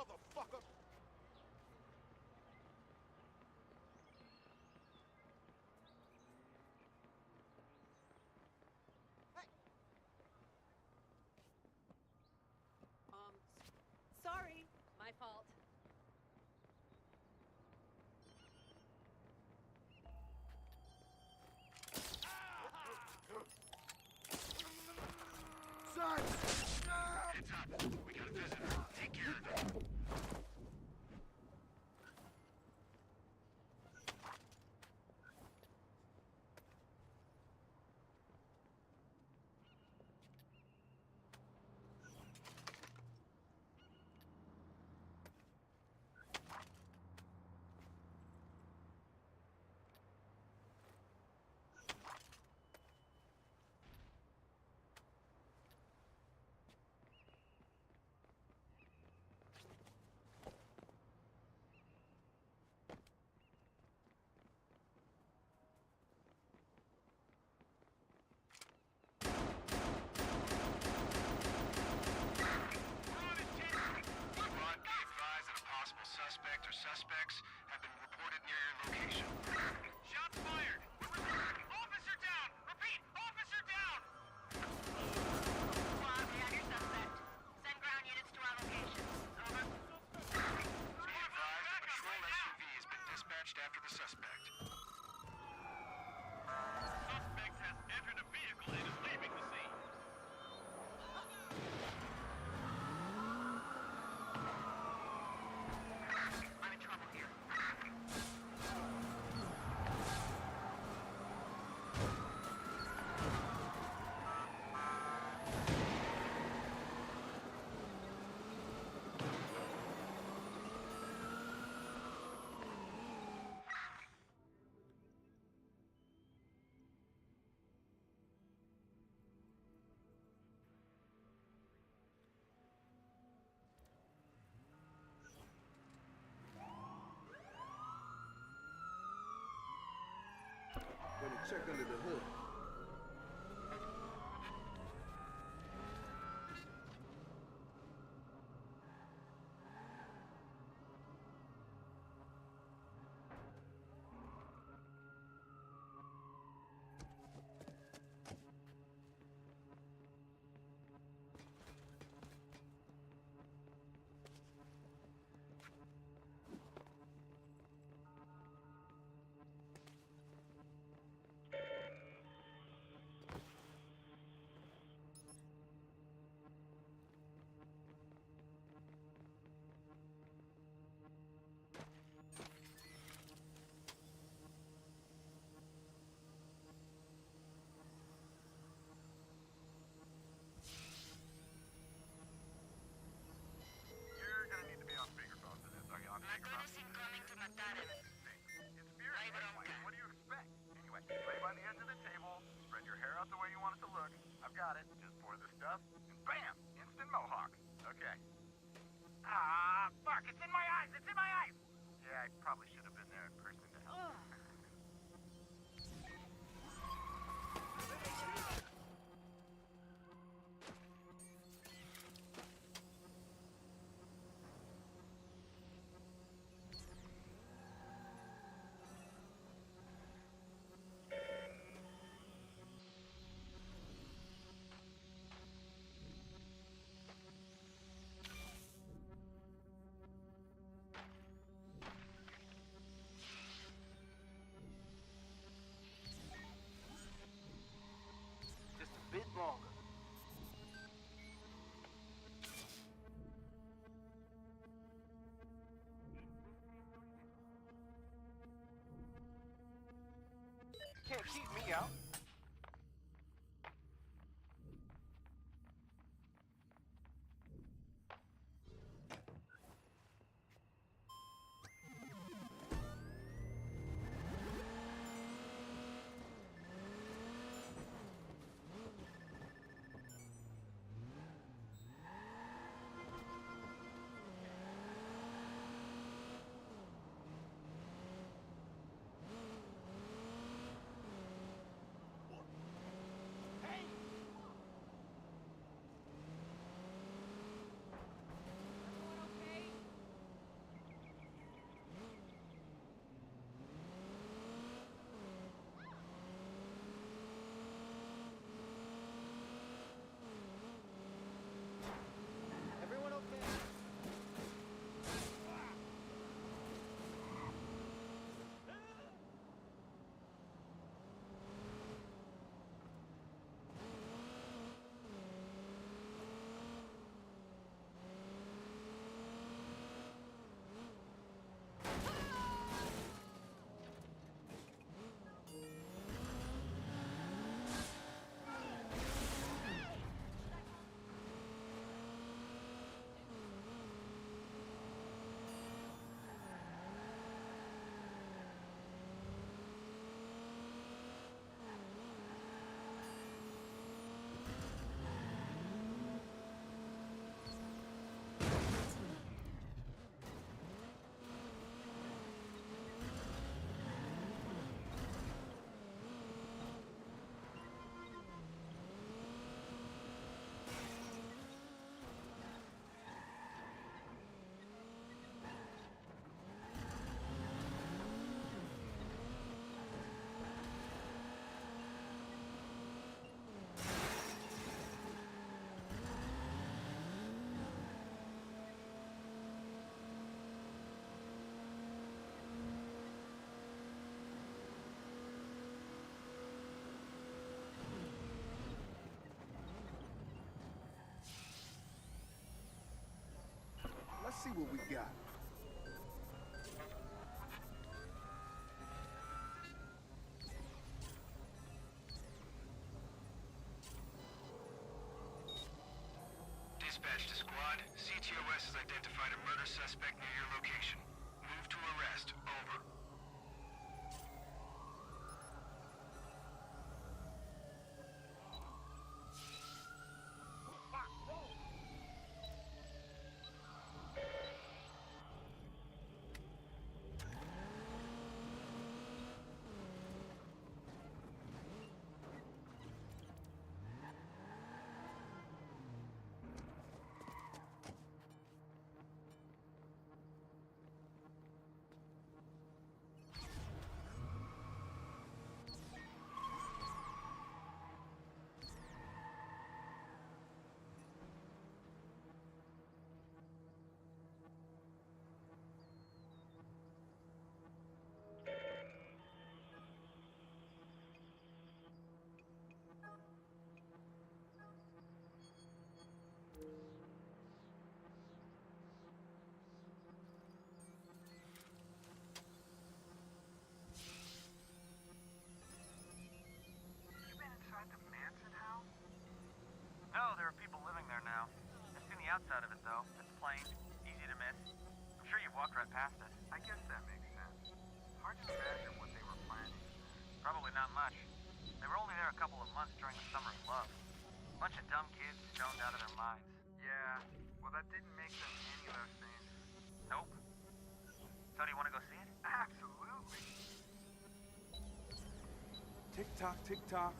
motherfucker! Hey. Sorry. My fault. Son! Heads up. We got a visitor. Take care of him. Suspect or suspects have been reported near your location. Shots fired! Officer down! Repeat! Officer down! Squad, we have your suspect. Send ground units to our location. Over. Be advised, a patrol SUV has been dispatched after the suspect. Suspect has entered a vehicle and is leaving the scene. Gonna check under the hood. You're gonna need to be on speakerphone for this. Are you on speakerphone? Macones incoming to matar him. It's fear anyway. What do you expect? Anyway, lay by the edge of the table, spread your hair out the way you want it to look. I've got it. Just pour the stuff, and bam! Instant mohawk. Okay. Ah, fuck! It's in my eyes! It's in my eyes! Yeah, I probably should have been there in person to help. Just a bit longer. Can't keep me out. see what we got. Dispatch to squad. CTOS has identified a murder suspect near your location. Move to arrest. Over. No, there are people living there now. I've seen the outside of it, though. It's plain, easy to miss. I'm sure you've walked right past it. I guess that makes sense. Hard to imagine what they were planning. Probably not much. They were only there a couple of months during the summer of love. Bunch of dumb kids stoned out of their minds. Yeah, well that didn't make them any of those things. Nope. So do you want to go see it? Absolutely. Tick-tock, tick-tock.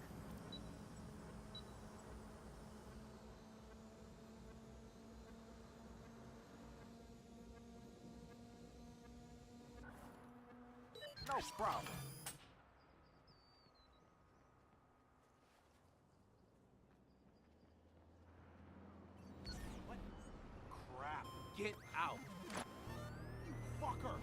No problem. What? Crap. Get out. You fucker.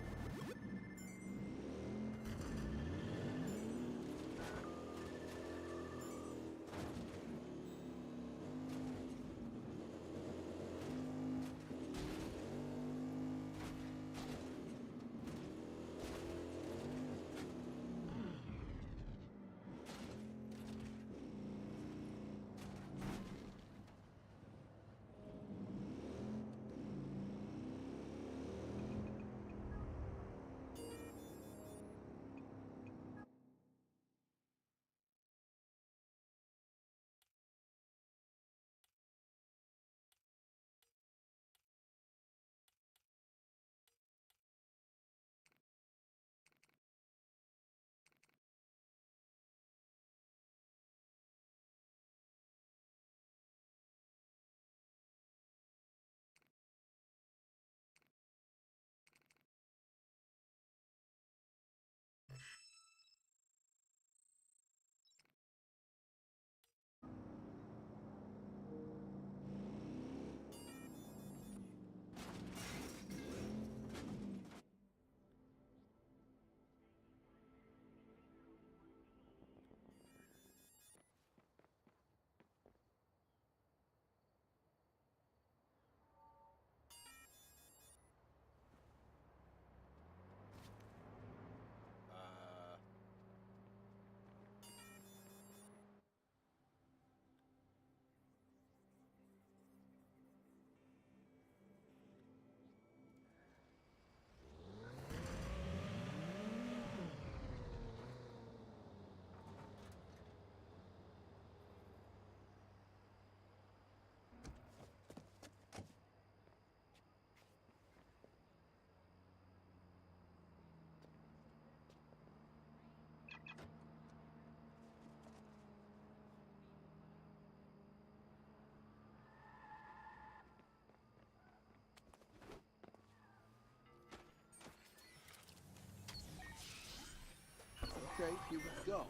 Okay, here we go.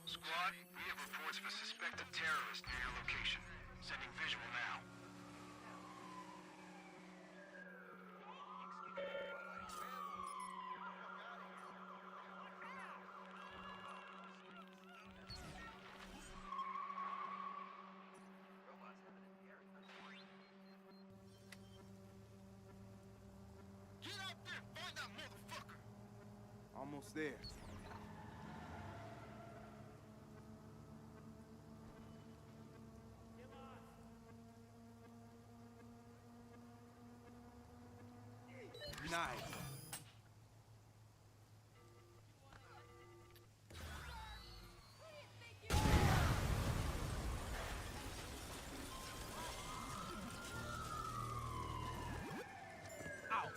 Squad, we have reports of a suspected terrorist near your location. Sending visual now. Get out there! Find that motherfucker! Almost there. Nice. Ow.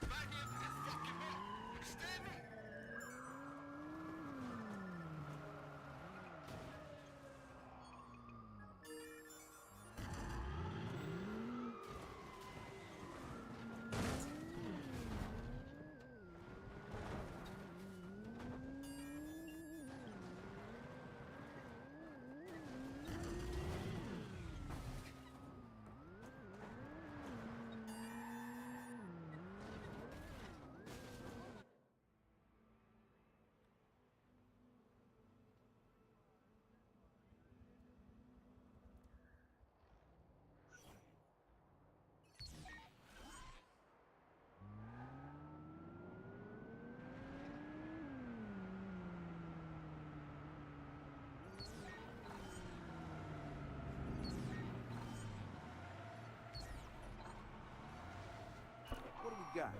Back in and fuck him up! Understand me? What do we got?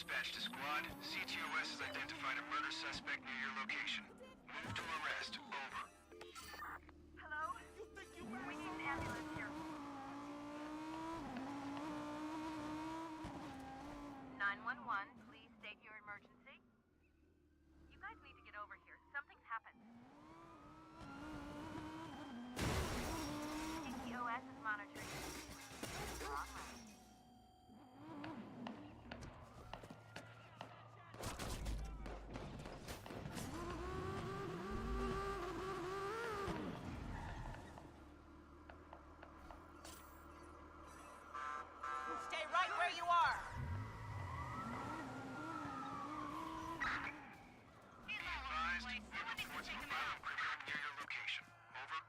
Dispatch to squad. CTOS has identified a murder suspect near your location. Move to arrest. Over. Hello? We need an ambulance here. 911, please state your emergency. You guys need to get over here. Something's happened. CTOS is monitoring. You're on right. Stay right where you are. Be advised, new reports of a violent criminal near your location. Over.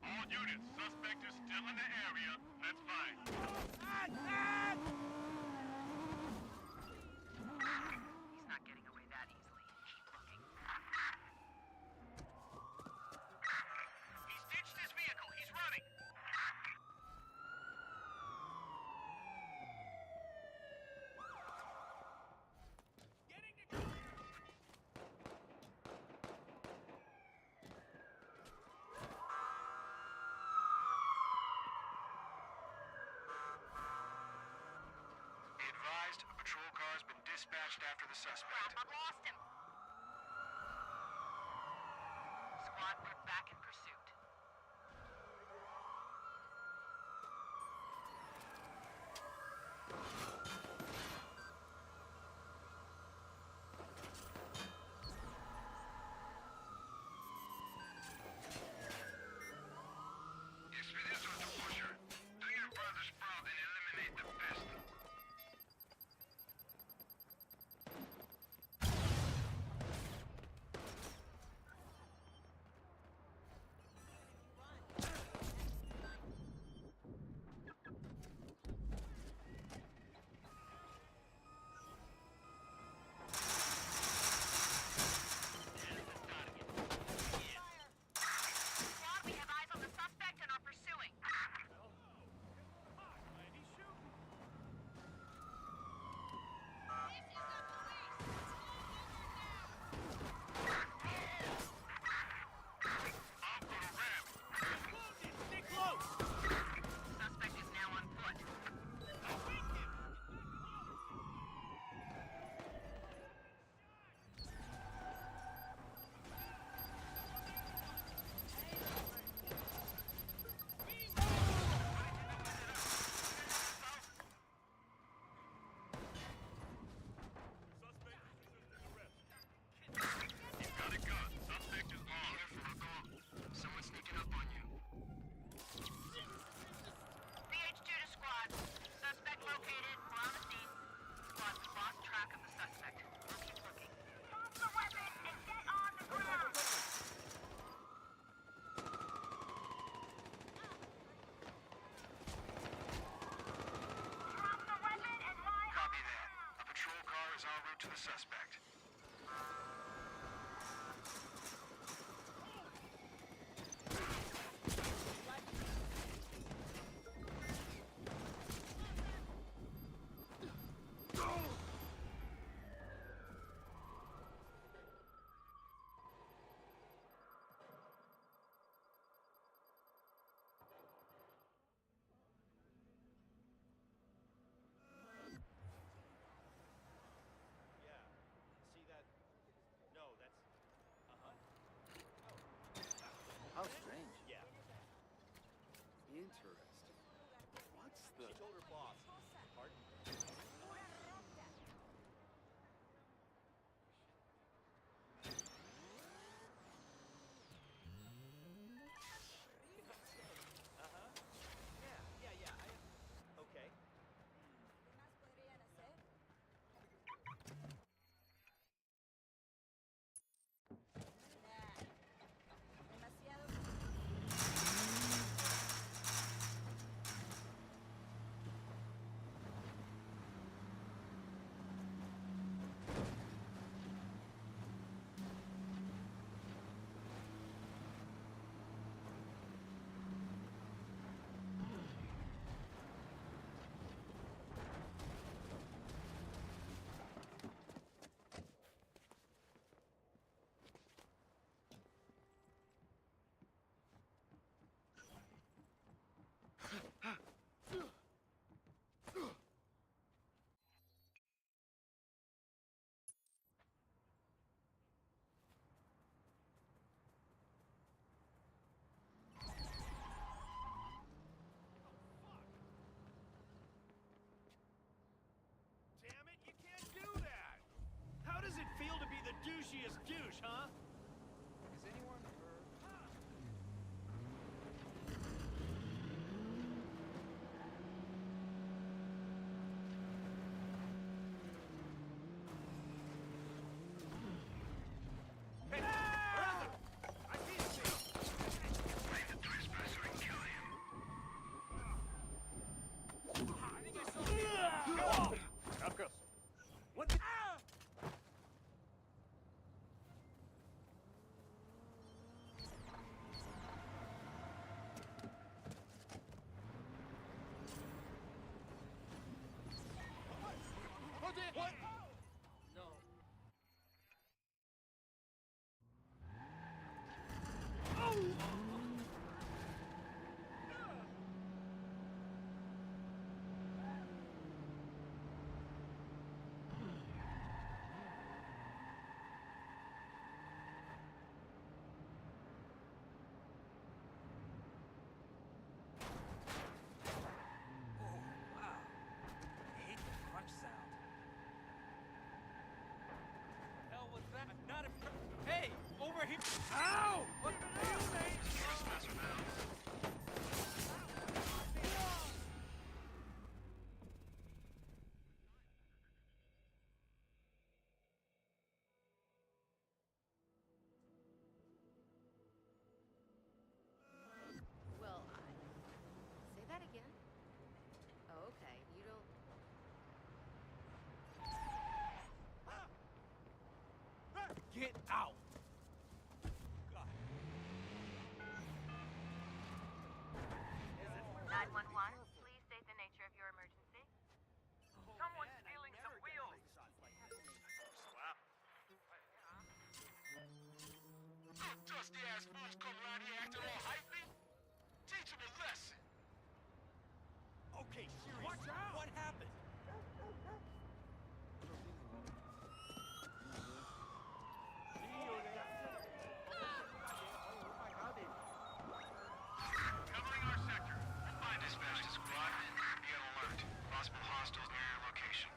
All units, suspect is still in the area. That's fine. He's not getting away that easily. Keep looking. He's ditched his vehicle. He's running. Be advised, a patrol car has been dispatched after the suspect. I've lost him. Squad, we're back in pursuit. Expedition to Pusher. Do your brother's proud and eliminate the best. Squad, we have eyes on the suspect and are pursuing. I'll go to ramp. Suspect is now on foot. Got a gun. Suspect is armed. Careful, look off. Someone's sneaking up on you. BH2 to squad. Suspect located. We're on the scene. Squad, we lost track of the suspect. We'll keep looking. Drop the weapon and get on the ground. Drop the weapon and lie on Copy the that. ground. A patrol car is en route to the suspect. How strange. Yeah. Interesting. What's the... She told her boss. Pardon? Ow! What the hell, mate? Trespasser now. Well, say that again. Oh, okay. You don't. Get out! God. 911, please state the nature of your emergency. Someone's stealing some wheels. Swap. Them dusty-ass fools come around here acting all hypey. Teach them a lesson. Okay, seriously. Watch out! What happened? Covering our sector. Find dispatch to squad. Be on alert. Possible hostiles near your location.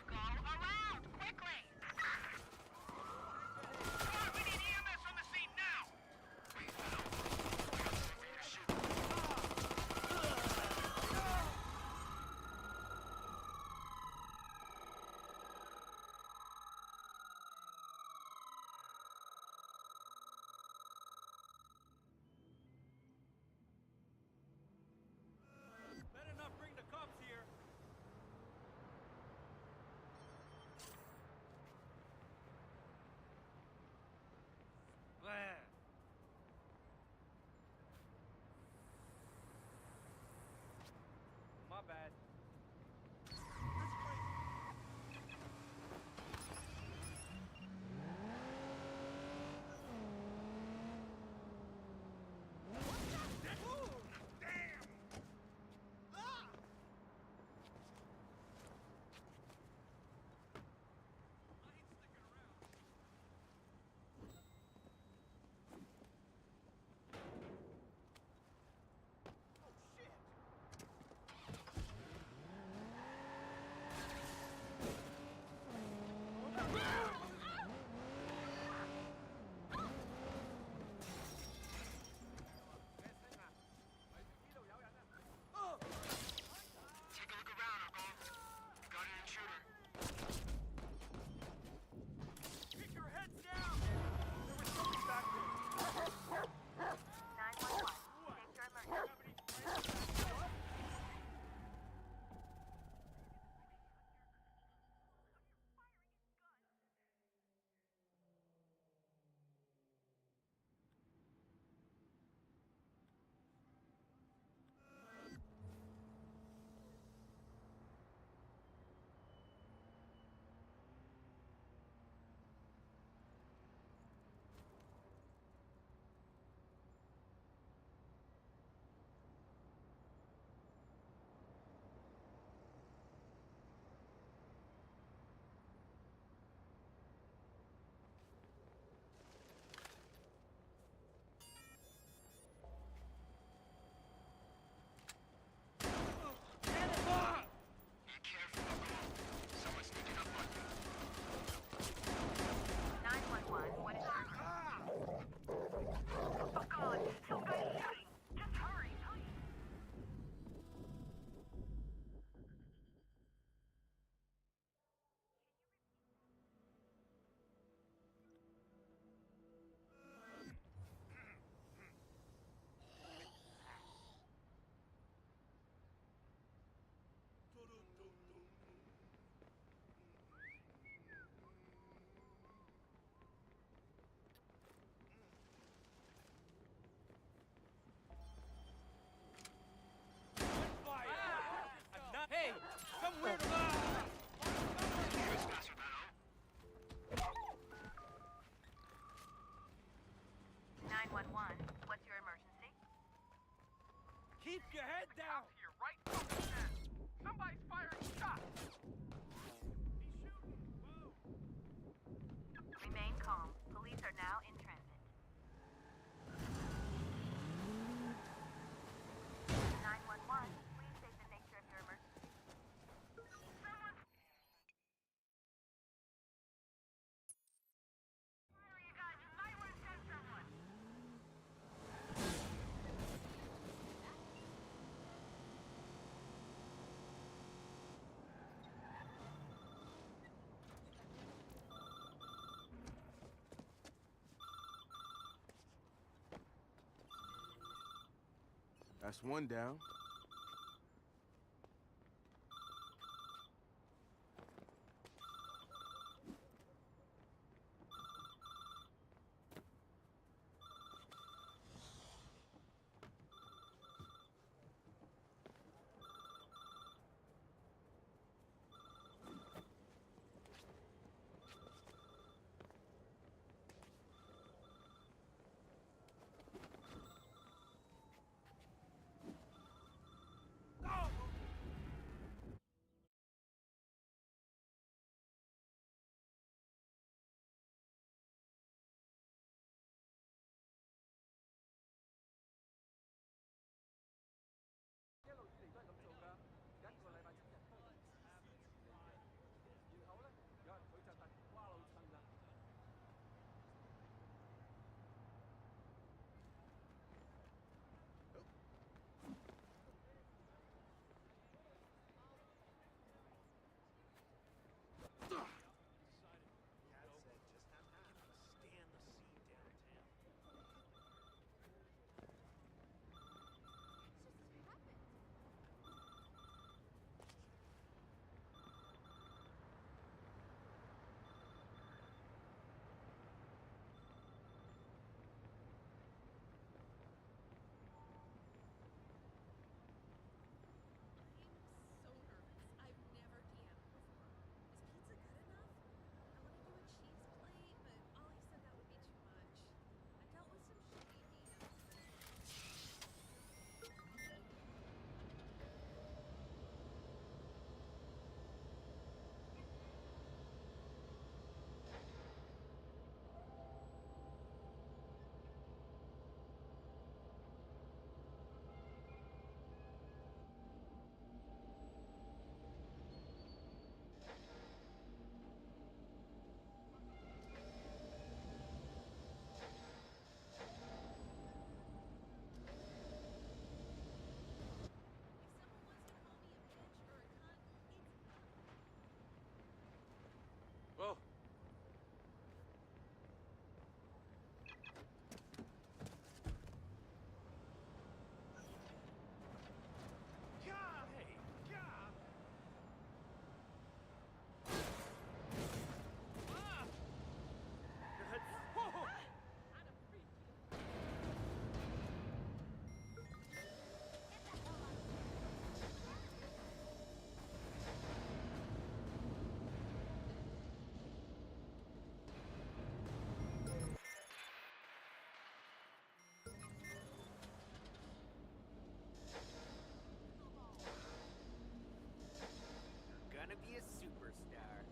Go around, quickly! Squad, we need EMS on the scene now! Wait, no. We got something to shoot. Better not bring the cops here. Blah. My bad. Take a look around, Uncle. Got an intruder. Keep your heads down! There was somebody back there. 911, state your emergency. Be careful, Uncle. Someone's sneaking up on you. 911, what is your emergency? Oh God, some guy's shooting! Just hurry, please! Hey, some weird. Trespasser now. 911, what's your emergency? Keep your head down. Here, right fucking now. Somebody's firing shots. He's shooting. Whoa. Remain calm. Police are now in transit. 911, please state the nature of your emergency. Someone's That's one down. So nervous. I've never DM'd before. Is pizza good enough? I want to do a cheese plate, but Ollie said that would be too much. I dealt with some shitty DMs. If someone wants to call me a bitch or a cunt, it's Well, God! Hey, God! Ah! Whoa! I'd have freaked you. Gonna be a superstar.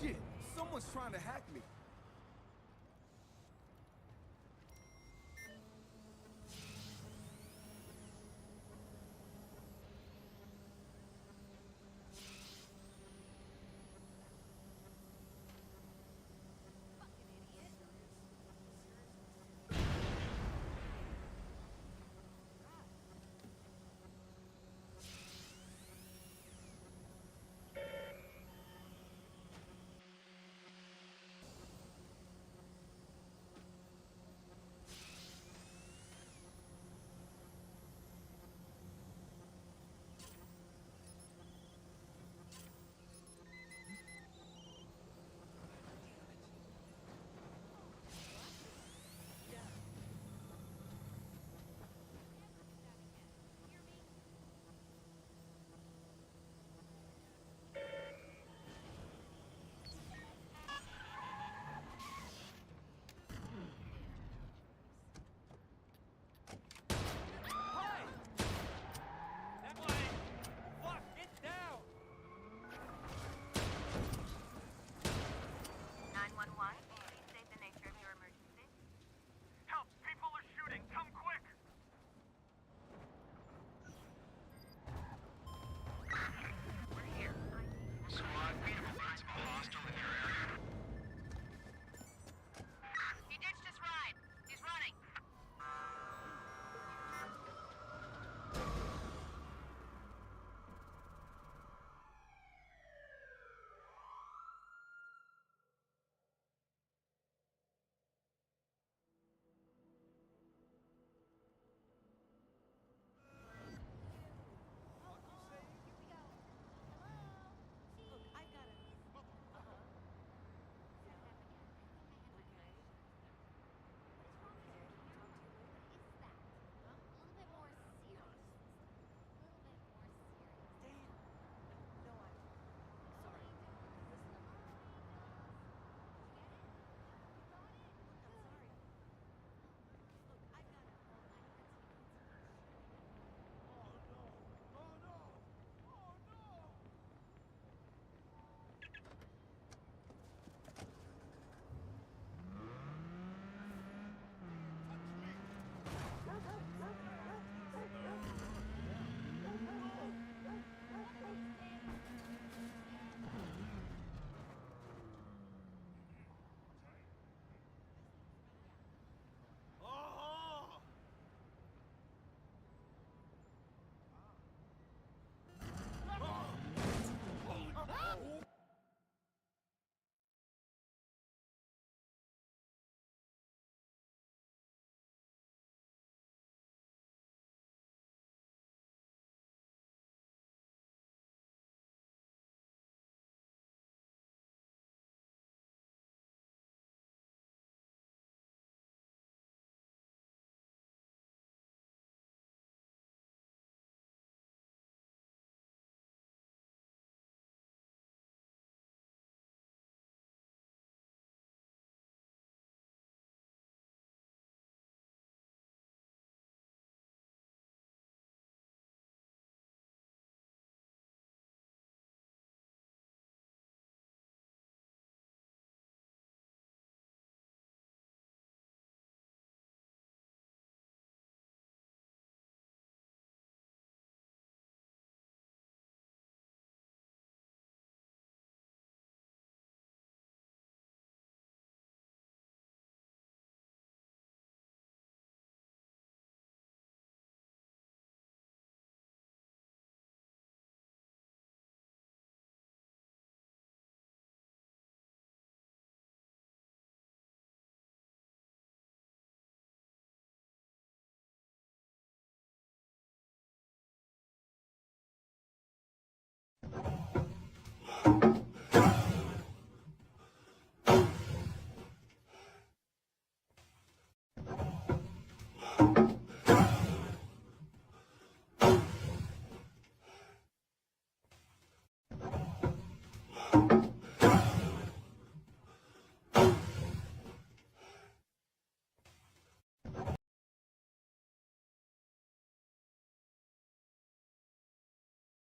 shit. Someone's trying to hack me. Fucking idiot.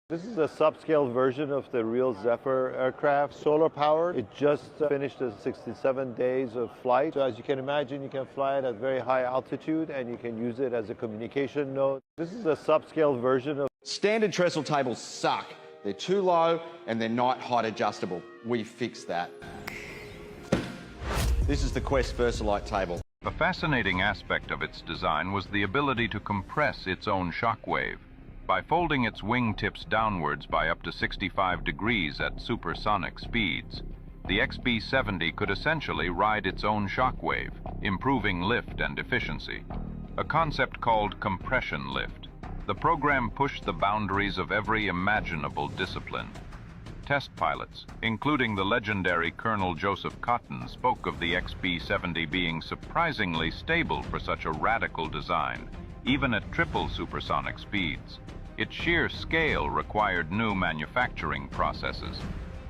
This is a subscale version of the real Zephyr aircraft, solar powered. It just finished the 67 days of flight. So as you can imagine, you can fly it at very high altitude and you can use it as a communication node. This is a subscale version of Standard trestle tables suck. They're too low and they're not height adjustable. We fixed that. This is the Quest Versalite table. A fascinating aspect of its design was the ability to compress its own shockwave. By folding its wingtips downwards by up to 65 degrees at supersonic speeds, the XB-70 could essentially ride its own shockwave, improving lift and efficiency. A concept called compression lift. The program pushed the boundaries of every imaginable discipline. Test pilots, including the legendary Colonel Joseph Cotton, spoke of the XB-70 being surprisingly stable for such a radical design, even at triple supersonic speeds. Its sheer scale required new manufacturing processes,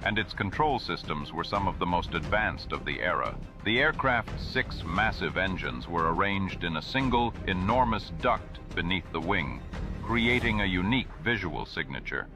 and its control systems were some of the most advanced of the era. The aircraft's 6 massive engines were arranged in a single, enormous duct beneath the wing, creating a unique visual signature.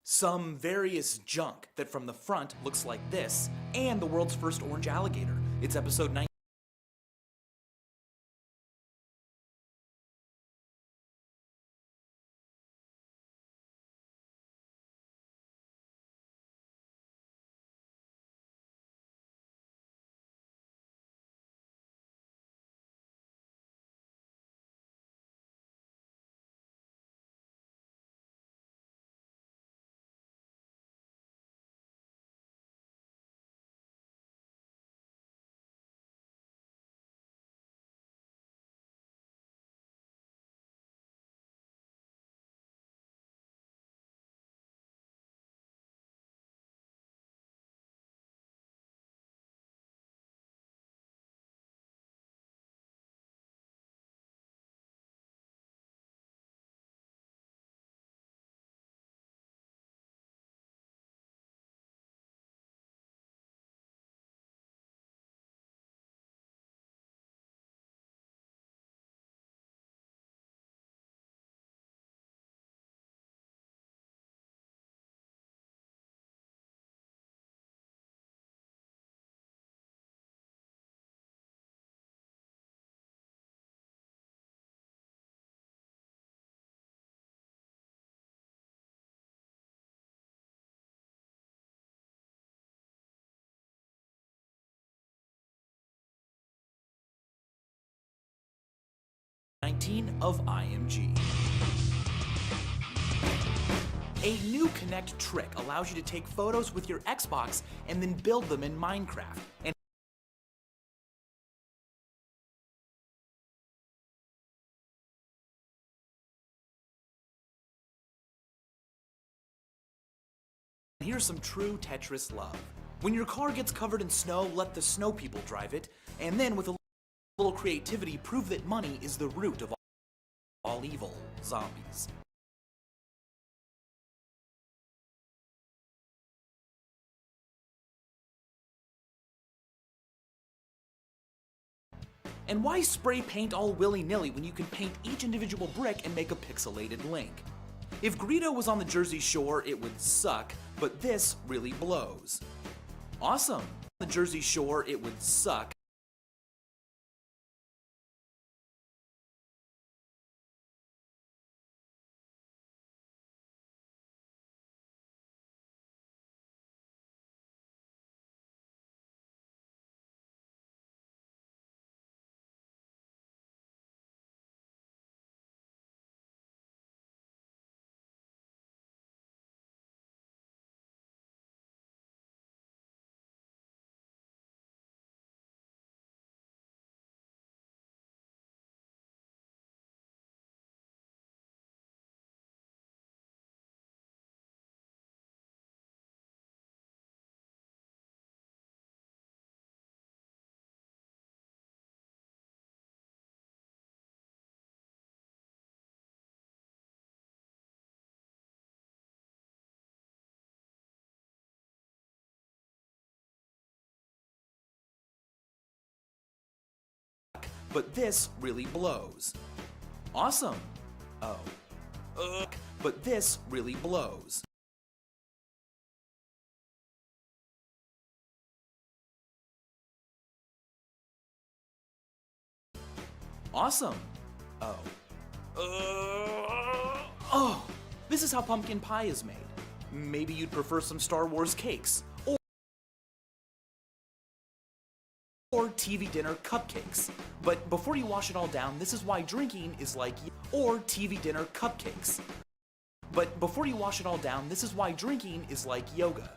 Some various junk that from the front looks like this, and the world's first orange alligator. It's episode 19. Of IMG. A new Connect trick allows you to take photos with your Xbox and then build them in Minecraft. And here's some true Tetris love. When your car gets covered in snow, let the snow people drive it, and then with a little creativity, prove that money is the root of all evil. Zombies. And why spray paint all willy-nilly when you can paint each individual brick and make a pixelated link? If Greedo was on the Jersey Shore, it would suck, but this really blows. Awesome! On the Jersey Shore, it would suck, but this really blows. Awesome. Oh. Ugh. But this really blows. Awesome. Oh. Oh. This is how pumpkin pie is made. Maybe you'd prefer some Star Wars cakes. Or TV dinner cupcakes. But before you wash it all down, this is why drinking is like or TV dinner cupcakes. But before you wash it all down, this is why drinking is like yoga.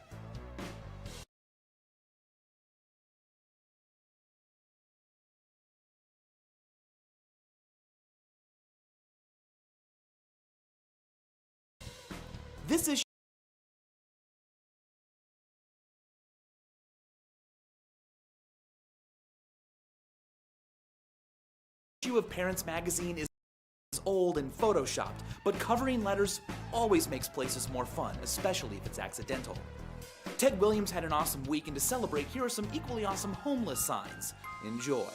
This issue of Parents Magazine is old and photoshopped, but covering letters always makes places more fun, especially if it's accidental. Ted Williams had an awesome week, and to celebrate, here are some equally awesome homeless signs. Enjoy.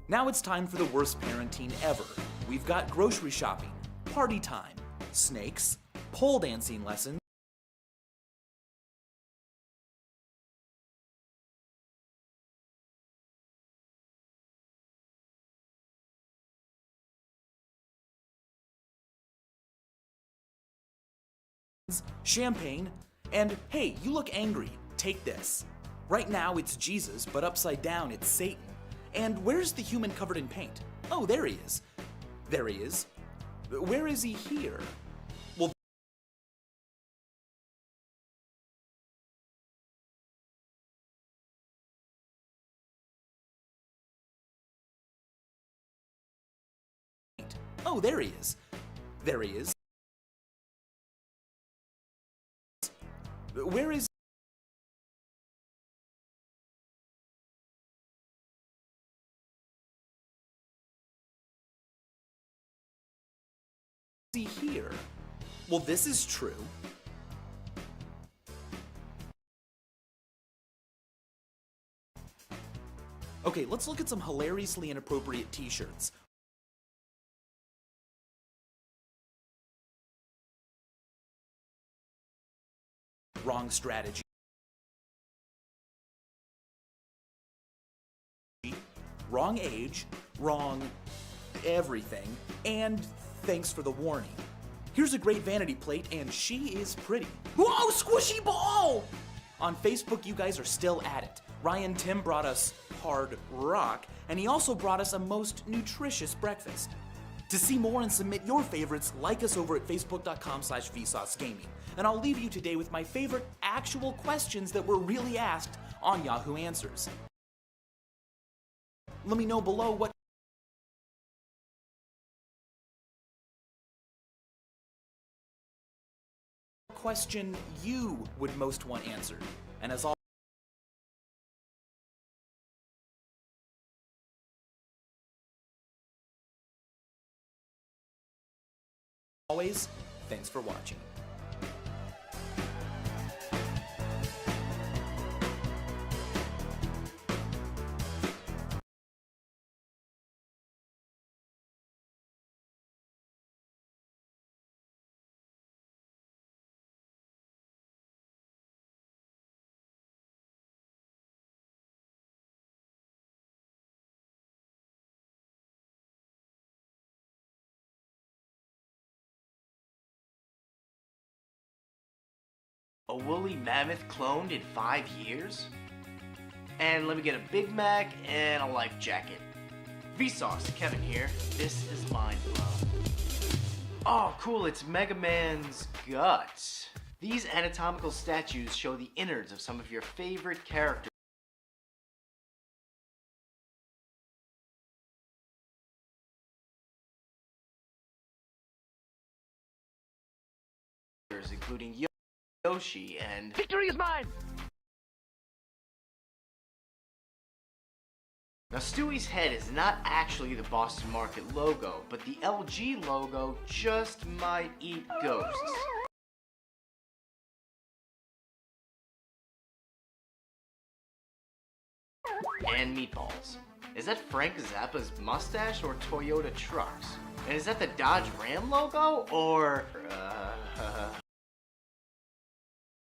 Now it's time for the worst parenting ever. We've got grocery shopping, party time, snakes, pole dancing lessons, champagne, and hey, you look angry, take this. Right now it's Jesus, but upside down it's Satan. And where's the human covered in paint? Oh, there he is. There he is. Where is he here? Well, oh, there he is. There he is. Where is he here? Well, this is true. Okay, let's look at some hilariously inappropriate t-shirts. Wrong strategy. Wrong age. Wrong everything. And thanks for the warning. Here's a great vanity plate, and she is pretty. Whoa, squishy ball! On Facebook, you guys are still at it. Ryan Tim brought us hard rock, and he also brought us a most nutritious breakfast. To see more and submit your favorites, like us over at facebook.com/vsaucegaming. And I'll leave you today with my favorite actual questions that were really asked on Yahoo Answers. Let me know below what question you would most want answered. And as always, thanks for watching. A woolly mammoth cloned in 5 years? And let me get a Big Mac and a life jacket. Vsauce, Kevin here. This is mind blown. Oh, cool, it's Mega Man's guts. These anatomical statues show the innards of some of your favorite characters, including Yoshi and... Victory is mine! Now Stewie's head is not actually the Boston Market logo, but the LG logo just might eat ghosts. And meatballs. Is that Frank Zappa's mustache or Toyota trucks? And is that the Dodge Ram logo or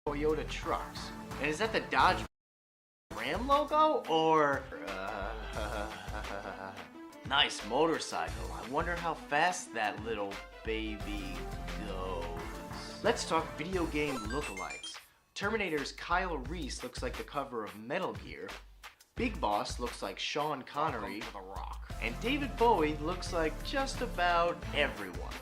Toyota trucks? And is that the Dodge Ram logo or nice motorcycle. I wonder how fast that little baby goes. Let's talk video game lookalikes. Terminator's Kyle Reese looks like the cover of Metal Gear. Big Boss looks like Sean Connery. To the Rock. And David Bowie looks like just about everyone.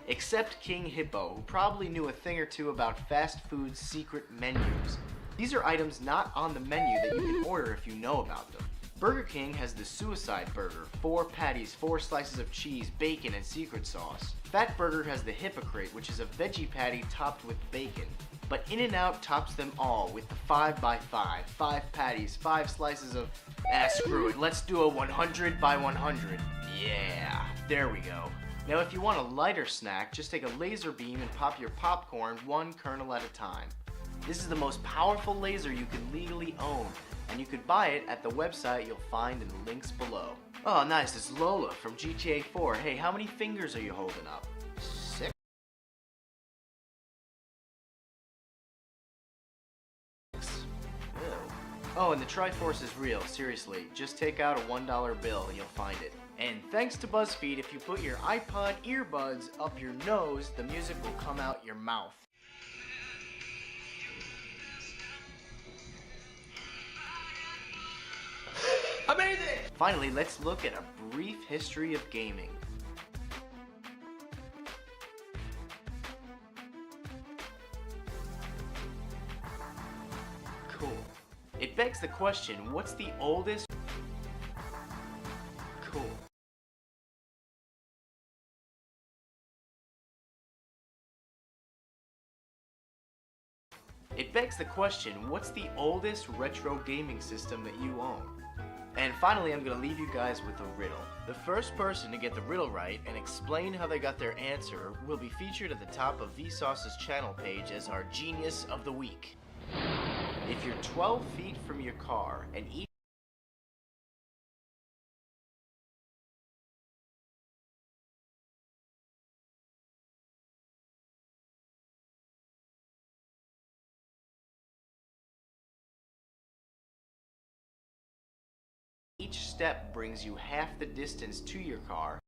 Except King Hippo, who probably knew a thing or two about fast food's secret menus. These are items not on the menu that you can order if you know about them. Burger King has the Suicide Burger, 4 patties, 4 slices of cheese, bacon, and secret sauce. Fat Burger has the Hypocrite, which is a veggie patty topped with bacon. But In-N-Out tops them all with the 5x5, 5 patties, 5 slices of... screw it, let's do a 100 by 100. Yeah, there we go. Now if you want a lighter snack, just take a laser beam and pop your popcorn 1 kernel at a time. This is the most powerful laser you can legally own, and you could buy it at the website you'll find in the links below. Oh nice, it's Lola from GTA 4. Hey, how many fingers are you holding up? 6? Ew. Oh, and the Triforce is real, seriously. Just take out a $1 bill and you'll find it. And thanks to BuzzFeed, if you put your iPod earbuds up your nose, the music will come out your mouth. Amazing! Finally, let's look at a brief history of gaming. Cool. It begs the question, what's the oldest... Cool. It begs the question, what's the oldest retro gaming system that you own? And finally, I'm going to leave you guys with a riddle. The first person to get the riddle right and explain how they got their answer will be featured at the top of Vsauce's channel page as our Genius of the Week. If you're 12 feet from your car and each step brings you half the distance to your car,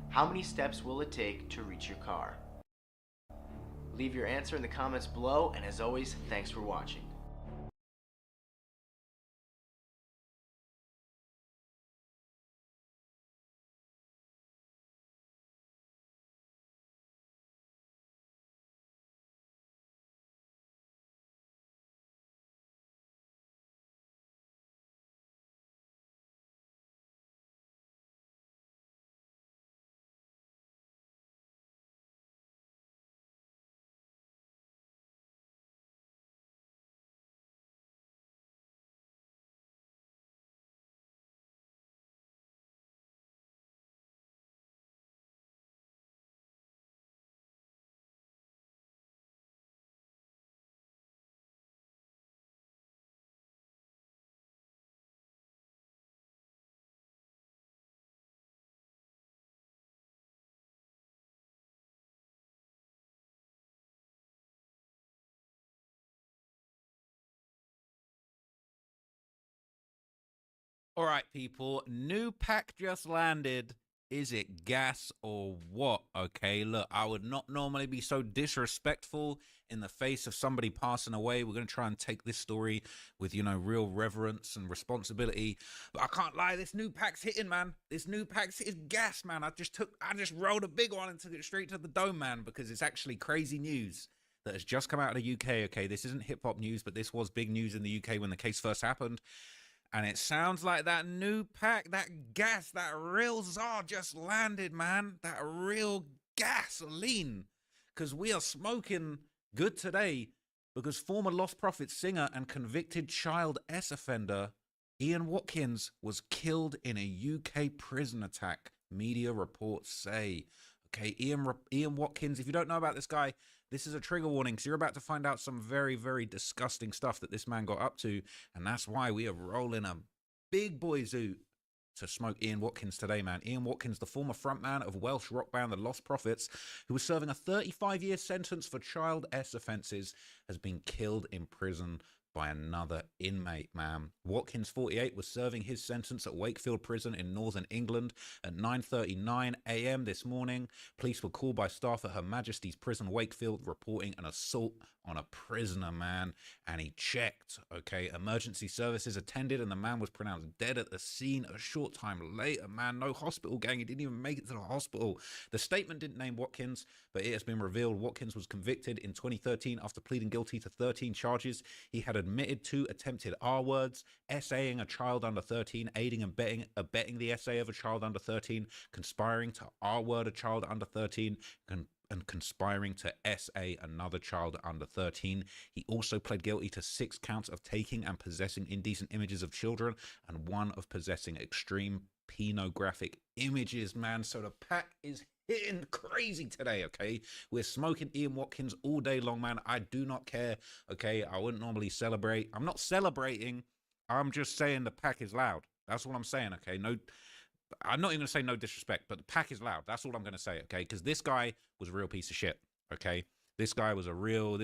how many steps will it take to reach your car? Leave your answer in the comments below, and as always, thanks for watching. All right, people, new pack just landed. Is it gas or what? Okay, look, I would not normally be so disrespectful in the face of somebody passing away. We're going to try and take this story with, you know, real reverence and responsibility. But I can't lie, this new pack's hitting, man. This new pack's hitting gas, man. I just rolled a big one and took it straight to the dome, man, because it's actually crazy news that has just come out of the UK. Okay, this isn't hip-hop news, but this was big news in the UK when the case first happened. And it sounds like that new pack, that gas, that real Tsar just landed, man. That real gasoline. Because we are smoking good today because former Lost Prophets singer and convicted child S offender Ian Watkins was killed in a UK prison attack, media reports say. Okay, Ian Watkins, if you don't know about this guy, this is a trigger warning, because you're about to find out some very, very disgusting stuff that this man got up to, and that's why we are rolling a big boy zoo to smoke Ian Watkins today, man. Ian Watkins, the former frontman of Welsh rock band The Lost Prophets, who was serving a 35-year sentence for child S offences, has been killed in prison by another inmate, man. Watkins, 48, was serving his sentence at Wakefield Prison in northern England at 9:39 a.m. this morning. Police were called by staff at Her Majesty's Prison Wakefield reporting an assault on a prisoner, man, and he checked. Okay, emergency services attended and the man was pronounced dead at the scene a short time later, man. No hospital, gang. He didn't even make it to the hospital. The statement didn't name Watkins, but it has been revealed Watkins was convicted in 2013 after pleading guilty to 13 charges. He had admitted to attempted R words, essaying a child under 13, aiding and abetting the essay of a child under 13, conspiring to R word a child under 13, and conspiring to SA another child under 13. He also pled guilty to 6 counts of taking and possessing indecent images of children and 1 of possessing extreme pornographic images, man. So the pack is hitting crazy today, okay? We're smoking Ian Watkins all day long, man. I do not care, okay? I wouldn't normally celebrate. I'm not celebrating. I'm just saying the pack is loud. That's what I'm saying, okay? No, I'm not even going to say no disrespect, but the pack is loud. That's all I'm going to say, okay? Because this guy was a real piece of shit, okay? This guy was a real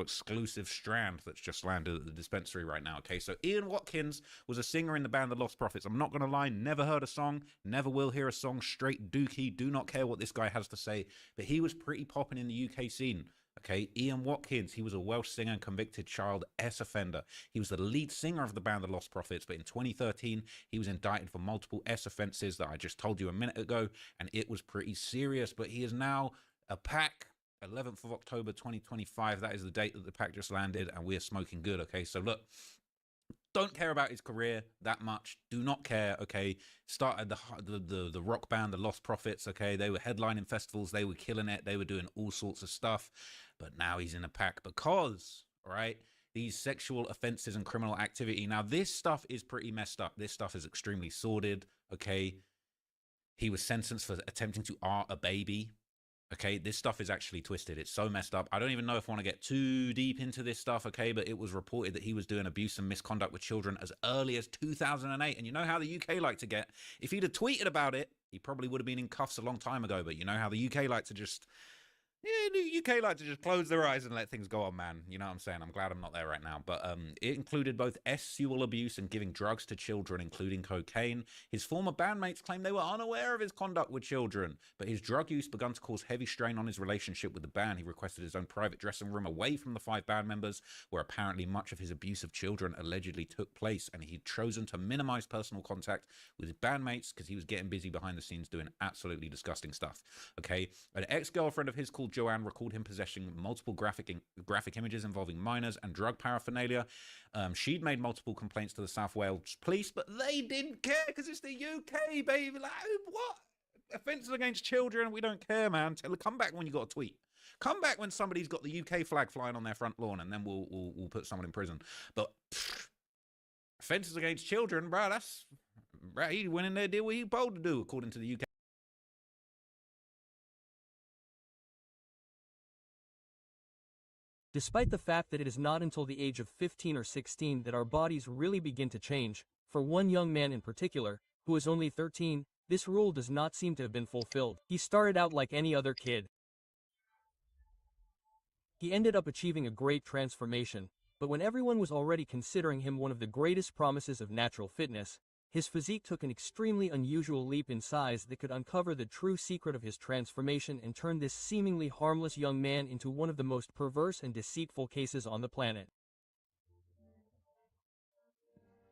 exclusive strand that's just landed at the dispensary right now, okay? So Ian Watkins was a singer in the band The Lost Prophets. I'm not going to lie, never heard a song, never will hear a song, straight dookie, do not care what this guy has to say, but he was pretty popping in the UK scene. Okay, Ian Watkins, he was a Welsh singer and convicted child S offender. He was the lead singer of the band The Lost Prophets, but in 2013, he was indicted for multiple S offences that I just told you a minute ago, and it was pretty serious, but he is now a pack. 11th of October 2025, that is the date that the pack just landed, and we're smoking good, okay? So look, don't care about his career that much. Do not care, okay? Started the rock band, The Lost Prophets, okay? They were headlining festivals. They were killing it. They were doing all sorts of stuff. But now he's in a pack because, all right, these sexual offenses and criminal activity. Now, this stuff is pretty messed up. This stuff is extremely sordid, okay? He was sentenced for attempting to art a baby. Okay, this stuff is actually twisted. It's so messed up. I don't even know if I want to get too deep into this stuff, okay? But it was reported that he was doing abuse and misconduct with children as early as 2008. And you know how the UK like to get. If he'd have tweeted about it, he probably would have been in cuffs a long time ago. But you know how the UK like to just... Yeah, the UK like to just close their eyes and let things go on, man. You know what I'm saying? I'm glad I'm not there right now. But it included both sexual abuse and giving drugs to children, including cocaine. His former bandmates claimed they were unaware of his conduct with children, but his drug use began to cause heavy strain on his relationship with the band. He requested his own private dressing room away from the 5 band members, where apparently much of his abuse of children allegedly took place, and he'd chosen to minimize personal contact with his bandmates because he was getting busy behind the scenes doing absolutely disgusting stuff. Okay, an ex-girlfriend of his called Joanne recalled him possessing multiple graphic images involving minors and drug paraphernalia. She'd made multiple complaints to the South Wales police, but they didn't care because it's the UK, baby. Like, what? Offences against children, we don't care, man. Come back when you got a tweet. Come back when somebody's got the UK flag flying on their front lawn, and then we'll put someone in prison. But offences against children, bro, that's right. He went in there, did what he bold to do, according to the UK. Despite the fact that it is not until the age of 15 or 16 that our bodies really begin to change, for one young man in particular, who is only 13, this rule does not seem to have been fulfilled. He started out like any other kid. He ended up achieving a great transformation, but when everyone was already considering him one of the greatest promises of natural fitness, his physique took an extremely unusual leap in size that could uncover the true secret of his transformation and turn this seemingly harmless young man into one of the most perverse and deceitful cases on the planet.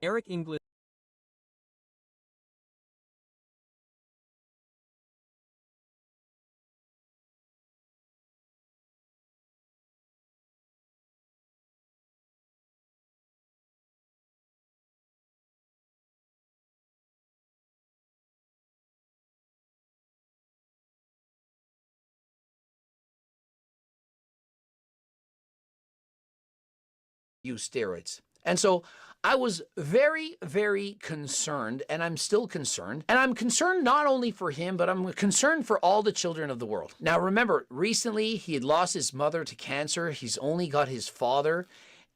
Eric Inglis use steroids. And so I was very, very concerned, and I'm still concerned. And I'm concerned not only for him, but I'm concerned for all the children of the world. Now, remember, recently he had lost his mother to cancer. He's only got his father.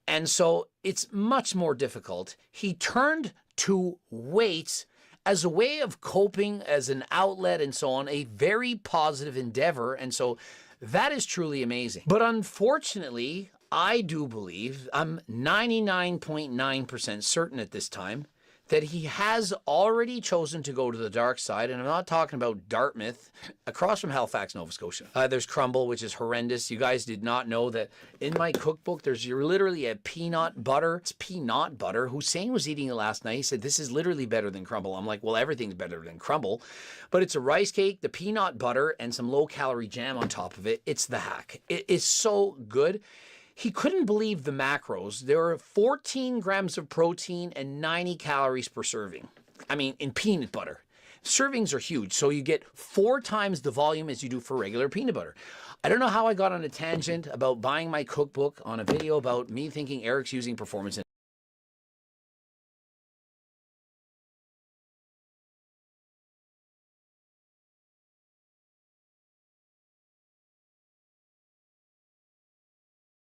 And so it's much more difficult. He turned to weights as a way of coping, as an outlet, and so on, a very positive endeavor. And so that is truly amazing. But unfortunately, I do believe, I'm 99.9% certain at this time, that he has already chosen to go to the dark side. And I'm not talking about Dartmouth, across from Halifax, Nova Scotia. There's crumble, which is horrendous. You guys did not know that in my cookbook, there's literally a peanut butter. It's peanut butter. Hussein was eating it last night. He said, this is literally better than crumble. I'm like, well, everything's better than crumble. But it's a rice cake, the peanut butter, and some low-calorie jam on top of it. It's the hack. It is so good. He couldn't believe the macros. There are 14 grams of protein and 90 calories per serving. I mean, in peanut butter. Servings are huge, so you get 4 times the volume as you do for regular peanut butter. I don't know how I got on a tangent about buying my cookbook on a video about me thinking Eric's using performance.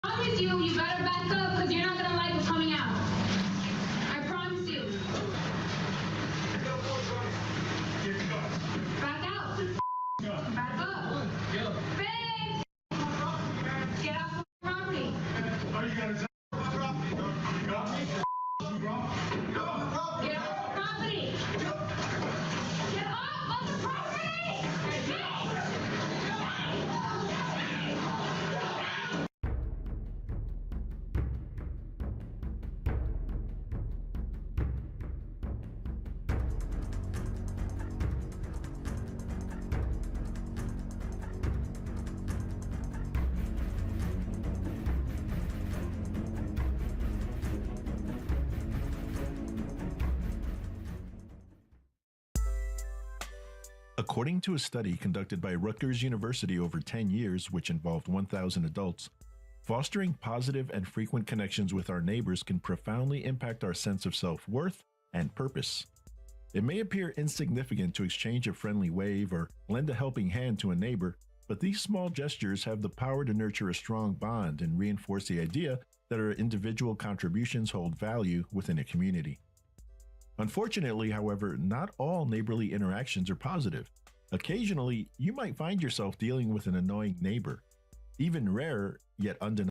I promise you better back up because you're not gonna like what's coming out. I promise you. Back out. Back up. Fix. Get off the property. Are you gonna my property? You got me? Get off the property. Get off of the property. According to a study conducted by Rutgers University over 10 years, which involved 1,000 adults, fostering positive and frequent connections with our neighbors can profoundly impact our sense of self-worth and purpose. It may appear insignificant to exchange a friendly wave or lend a helping hand to a neighbor, but these small gestures have the power to nurture a strong bond and reinforce the idea that our individual contributions hold value within a community. Unfortunately, however, not all neighborly interactions are positive. Occasionally, you might find yourself dealing with an annoying neighbor. Even rarer, yet undeniable.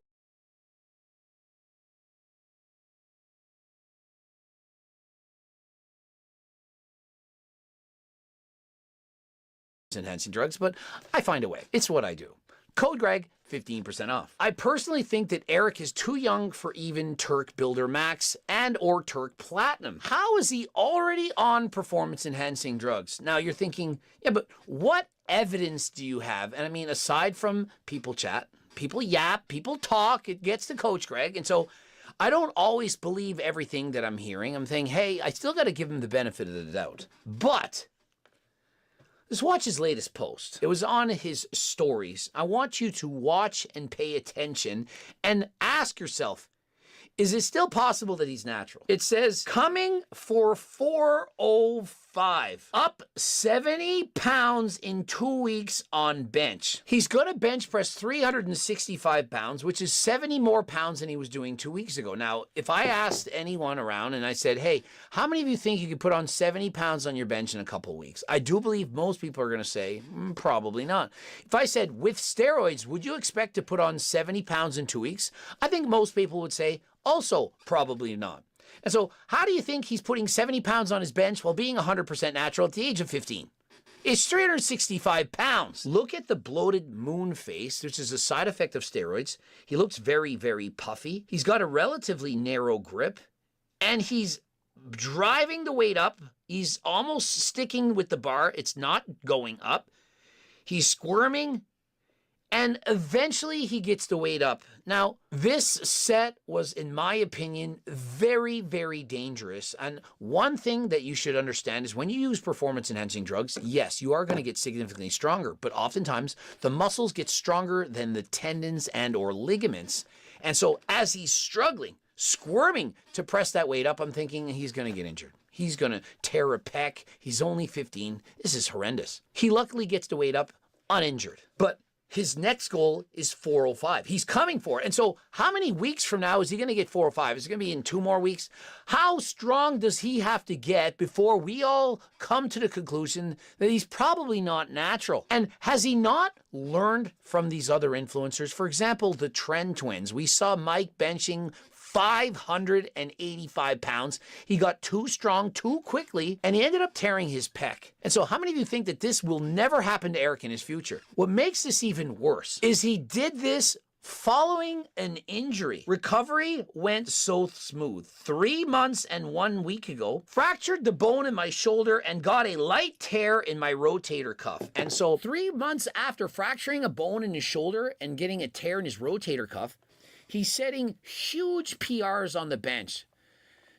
Enhancing drugs, but I find a way. It's what I do. Code Greg, 15% off. I personally think that Eric is too young for even Turk Builder Max and or Turk Platinum. How is he already on performance enhancing drugs? Now you're thinking, yeah, but what evidence do you have? And I mean, aside from people chat, people yap, people talk, it gets to Coach Greg. And so I don't always believe everything that I'm hearing. I'm thinking, hey, I still got to give him the benefit of the doubt. But let's watch his latest post. It was on his stories. I want you to watch and pay attention and ask yourself, is it still possible that he's natural? It says, coming for 405, up 70 pounds in 2 weeks on bench. He's going to bench press 365 pounds, which is 70 more pounds than he was doing 2 weeks ago. Now, if I asked anyone around and I said, hey, how many of you think you could put on 70 pounds on your bench in a couple of weeks? I do believe most people are going to say, probably not. If I said, with steroids, would you expect to put on 70 pounds in 2 weeks? I think most people would say, also, probably not. And so, how do you think he's putting 70 pounds on his bench while being 100% natural at the age of 15? It's 365 pounds. Look at the bloated moon face, which is a side effect of steroids. He looks very, very puffy. He's got a relatively narrow grip, and he's driving the weight up. He's almost sticking with the bar. It's not going up. He's squirming. And eventually he gets the weight up. Now, this set was, in my opinion, very, very dangerous. And one thing that you should understand is when you use performance-enhancing drugs, yes, you are going to get significantly stronger. But oftentimes, the muscles get stronger than the tendons and or ligaments. And so as he's struggling squirming to press that weight up. I'm thinking he's going to get injured. He's going to tear a pec. He's only 15. This is horrendous. He luckily gets the weight up uninjured. But his next goal is 405. He's coming for it. And so how many weeks from now is he going to get 405? Is it going to be in 2 more weeks? How strong does he have to get before we all come to the conclusion that he's probably not natural? And has he not learned from these other influencers? For example, the Trend Twins. We saw Mike benching 585 pounds. He got too strong too quickly, and he ended up tearing his pec. And so how many of you think that this will never happen to Eric in his future? What makes this even worse is he did this following an injury. Recovery went so smooth. 3 months and 1 week ago, fractured the bone in my shoulder and got a light tear in my rotator cuff. And so 3 months after fracturing a bone in his shoulder and getting a tear in his rotator cuff, he's setting huge PRs on the bench.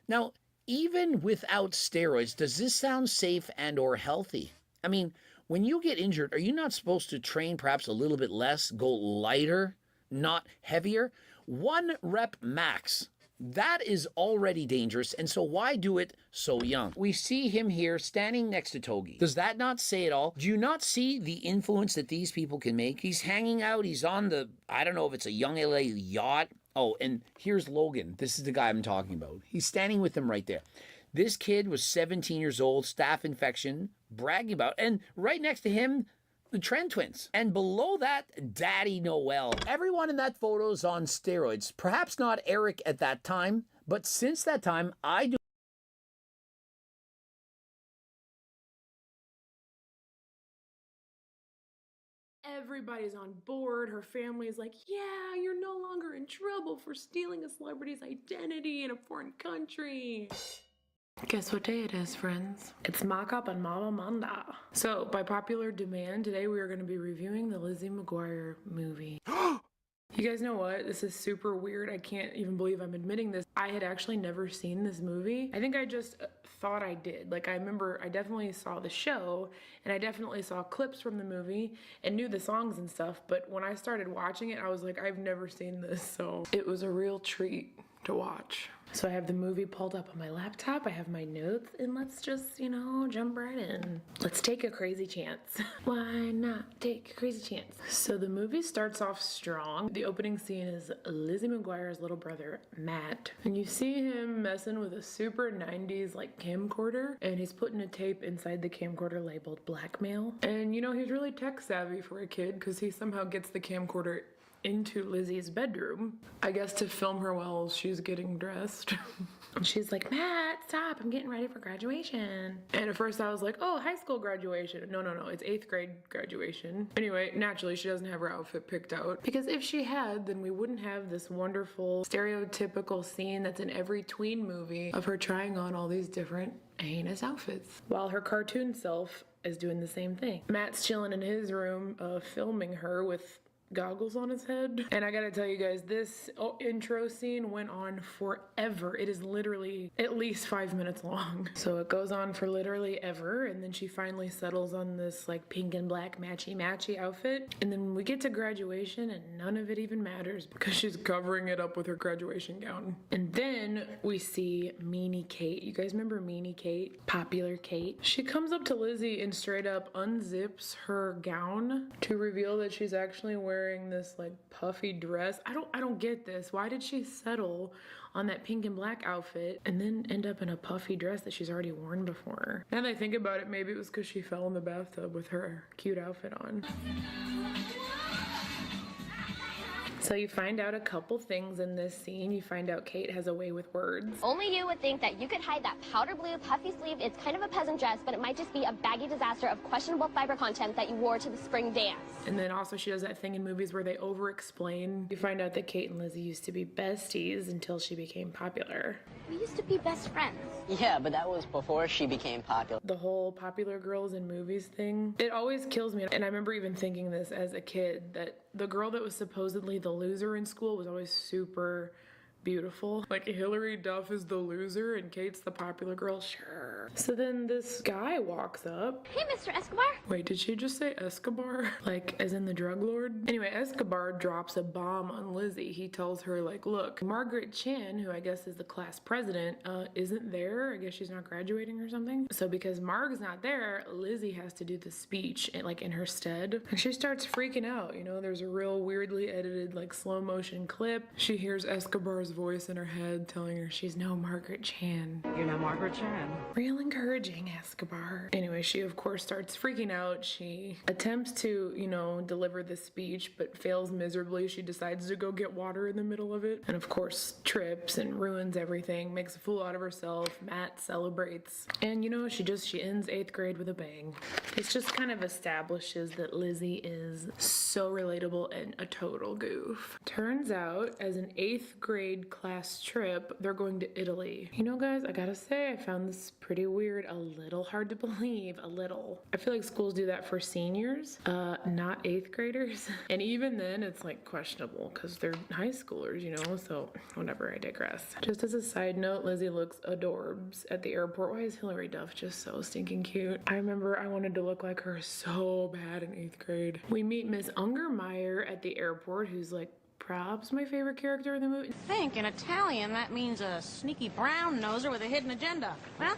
Now, even without steroids, does this sound safe and or healthy? I mean, when you get injured, are you not supposed to train perhaps a little bit less, go lighter, not heavier? 1 rep max. That is already dangerous, and so why do it so young? We see him here standing next to Togi. Does that not say it all? Do you not see the influence that these people can make? He's hanging out, he's on the, I don't know if it's a Young LA yacht. Oh, and here's Logan. This is the guy I'm talking about. He's standing with him right there. This kid was 17 years old, staph infection, bragging about, and right next to him, the Trend Twins. And below that, Daddy Noel. Everyone in that photo is on steroids. Perhaps not Eric at that time, but since that time, I do. Everybody's on board. Her family is like, yeah, you're no longer in trouble for stealing a celebrity's identity in a foreign country. Guess what day it is, friends? It's Mock-Up on Mama Manda. So, by popular demand, today we are going to be reviewing the Lizzie McGuire movie. You guys know what? This is super weird. I can't even believe I'm admitting this. I had actually never seen this movie. I think I just thought I did. Like, I remember I definitely saw the show, and I definitely saw clips from the movie, and knew the songs and stuff, but when I started watching it, I was like, I've never seen this, so it was a real treat to watch. So I have the movie pulled up on my laptop, I have my notes, and let's just, you know, jump right in. Let's take a crazy chance. Why not take a crazy chance? So the movie starts off strong. The opening scene is Lizzie McGuire's little brother, Matt. And you see him messing with a super 90s like camcorder, and he's putting a tape inside the camcorder labeled blackmail. And you know, he's really tech savvy for a kid because he somehow gets the camcorder into Lizzie's bedroom, I guess to film her while she's getting dressed. And she's like, Matt, stop, I'm getting ready for graduation. And at first I was like, oh, high school graduation. No, it's 8th grade graduation. Anyway, naturally she doesn't have her outfit picked out, because if she had, then we wouldn't have this wonderful stereotypical scene that's in every tween movie of her trying on all these different heinous outfits, while her cartoon self is doing the same thing. Matt's chilling in his room, filming her with goggles on his head. And I gotta tell you guys, this intro scene went on forever. It is literally at least 5 minutes long. So it goes on for literally ever, and then she finally settles on this like pink and black matchy outfit. And then we get to graduation and none of it even matters because she's covering it up with her graduation gown. And then we see Meanie Kate. You guys remember Meanie Kate? Popular Kate. She comes up to Lizzie and straight up unzips her gown to reveal that she's actually wearing this like puffy dress. I don't get this. Why did she settle on that pink and black outfit and then end up in a puffy dress that she's already worn before? Now that I think about it, maybe it was because she fell in the bathtub with her cute outfit on. So you find out a couple things in this scene. You find out Kate has a way with words. Only you would think that you could hide that powder blue puffy sleeve. It's kind of a peasant dress, but it might just be a baggy disaster of questionable fiber content that you wore to the spring dance. And then also she does that thing in movies where they over-explain. You find out that Kate and Lizzie used to be besties until she became popular. We used to be best friends. Yeah, but that was before she became popular. The whole popular girls in movies thing, it always kills me. And I remember even thinking this as a kid, that the girl that was supposedly the loser in school was always super beautiful. Like Hilary Duff is the loser and Kate's the popular girl, sure. So then this guy walks up. Hey, Mr. Escobar. Wait, did she just say Escobar? Like, as in the drug lord? Anyway, Escobar drops a bomb on Lizzie. He tells her, like, look, Margaret Chan, who I guess is the class president, isn't there. I guess she's not graduating or something. So because Marg's not there, Lizzie has to do the speech, like, in her stead. And she starts freaking out, you know? There's a real weirdly edited, like, slow motion clip. She hears Escobar's voice in her head telling her she's no Margaret Chan. You're no Margaret Chan. Real encouraging, Escobar. Anyway, she of course starts freaking out. She attempts to, you know, deliver the speech, but fails miserably. She decides to go get water in the middle of it. And of course, trips and ruins everything, makes a fool out of herself. Matt celebrates. And you know, she ends 8th grade with a bang. It just kind of establishes that Lizzie is so relatable and a total goof. Turns out, as an 8th grade class trip, they're going to Italy. You know, guys, I gotta say, I found this pretty weird, a little hard to believe, a little. I feel like schools do that for seniors, not 8th graders. And even then, it's like questionable because they're high schoolers, you know, so whatever, I digress. Just as a side note, Lizzie looks adorbs at the airport. Why is Hilary Duff just so stinking cute? I remember I wanted to look like her so bad in 8th grade. We meet Miss Ungermeyer at the airport, who's like perhaps my favorite character in the movie. Think in Italian that means a sneaky brown noser with a hidden agenda, huh?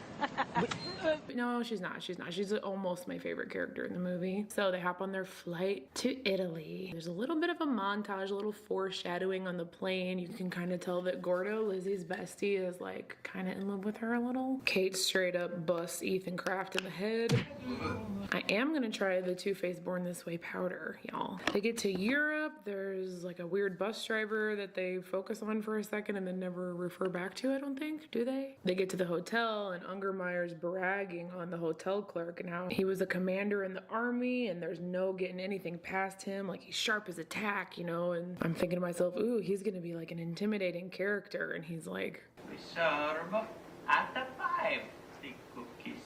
No, she's not. She's almost my favorite character in the movie. So they hop on their flight to Italy. There's a little bit of a montage, a little foreshadowing on the plane. You can kind of tell that Gordo, Lizzie's bestie, is like kind of in love with her a little. Kate straight up busts Ethan Kraft in the head. I am gonna try the Too Faced Born This Way powder, y'all. They get to Europe. There's like a weird bus driver that they focus on for a second and then never refer back to, I don't think, do they? They get to the hotel and Ungermeyer's bragging on the hotel clerk and how he was a commander in the army and there's no getting anything past him, like he's sharp as a tack, you know, and I'm thinking to myself, ooh, he's gonna be like an intimidating character, and he's like, Riservo at the 5, the cookies.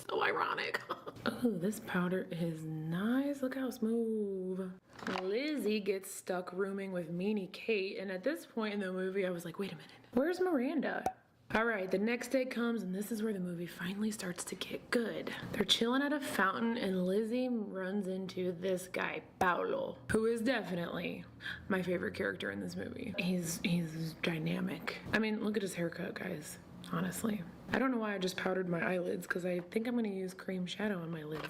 so ironic. Ooh, this powder is nice. Look how smooth. Lizzie gets stuck rooming with meanie Kate, and at this point in the movie, I was like, wait a minute, where's Miranda? All right, the next day comes, and this is where the movie finally starts to get good. They're chilling at a fountain, and Lizzie runs into this guy, Paolo, who is definitely my favorite character in this movie. He's dynamic. I mean, look at his haircut, guys. Honestly. I don't know why I just powdered my eyelids, because I think I'm going to use cream shadow on my lids.